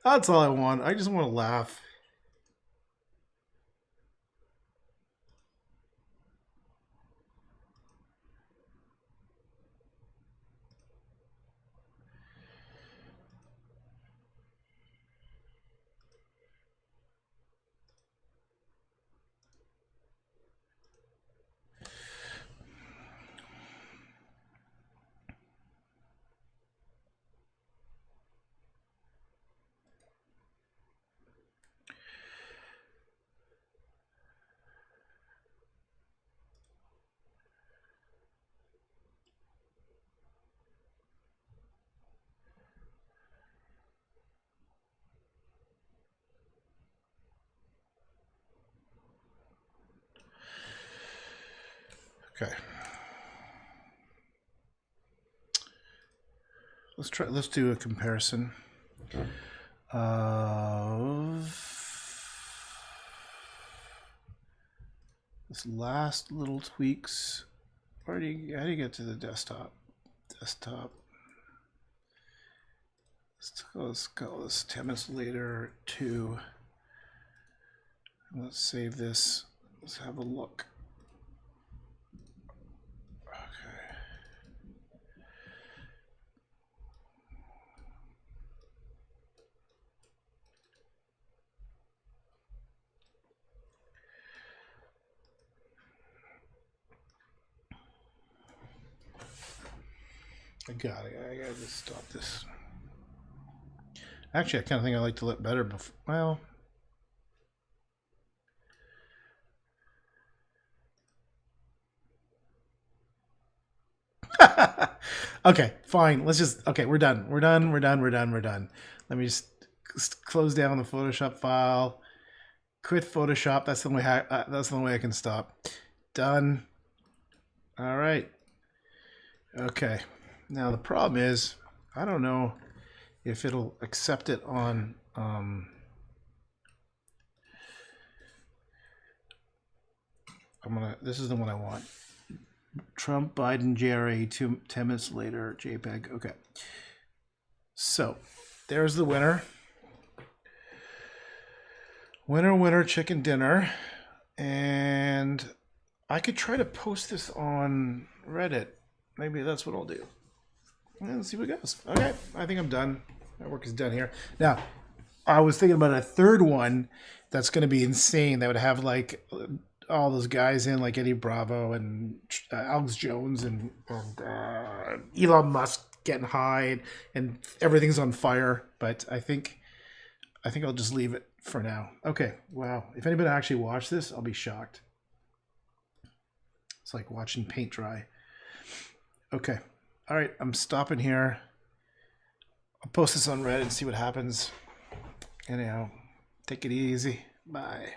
That's all I want. I just want to laugh. Okay. Let's do a comparison of this last little tweaks. How do you get to the desktop? Let's call this 10 minutes later to. Let's save this. Let's have a look. I gotta just stop this. Actually, I kind of think I like to let better before. Well, okay, fine. Let's just. Okay, we're done. We're done. Let me just close down the Photoshop file. Quit Photoshop. That's the only that's the only way I can stop. Done. All right. Okay. Now the problem is, I don't know if it'll accept it on. This is the one I want. Trump, Biden, JRA, 10 minutes later, JPEG. Okay. So there's the winner. Winner, chicken dinner. And I could try to post this on Reddit. Maybe that's what I'll do. And let's see what goes. Okay, I think I'm done. My work is done here. Now, I was thinking about a third one that's going to be insane. That would have like all those guys in, like Eddie Bravo and Alex Jones and Elon Musk getting high and everything's on fire. But I think I'll just leave it for now. Okay. Wow. If anybody actually watched this, I'll be shocked. It's like watching paint dry. Okay. All right, I'm stopping here. I'll post this on Reddit and see what happens. Anyhow, take it easy. Bye.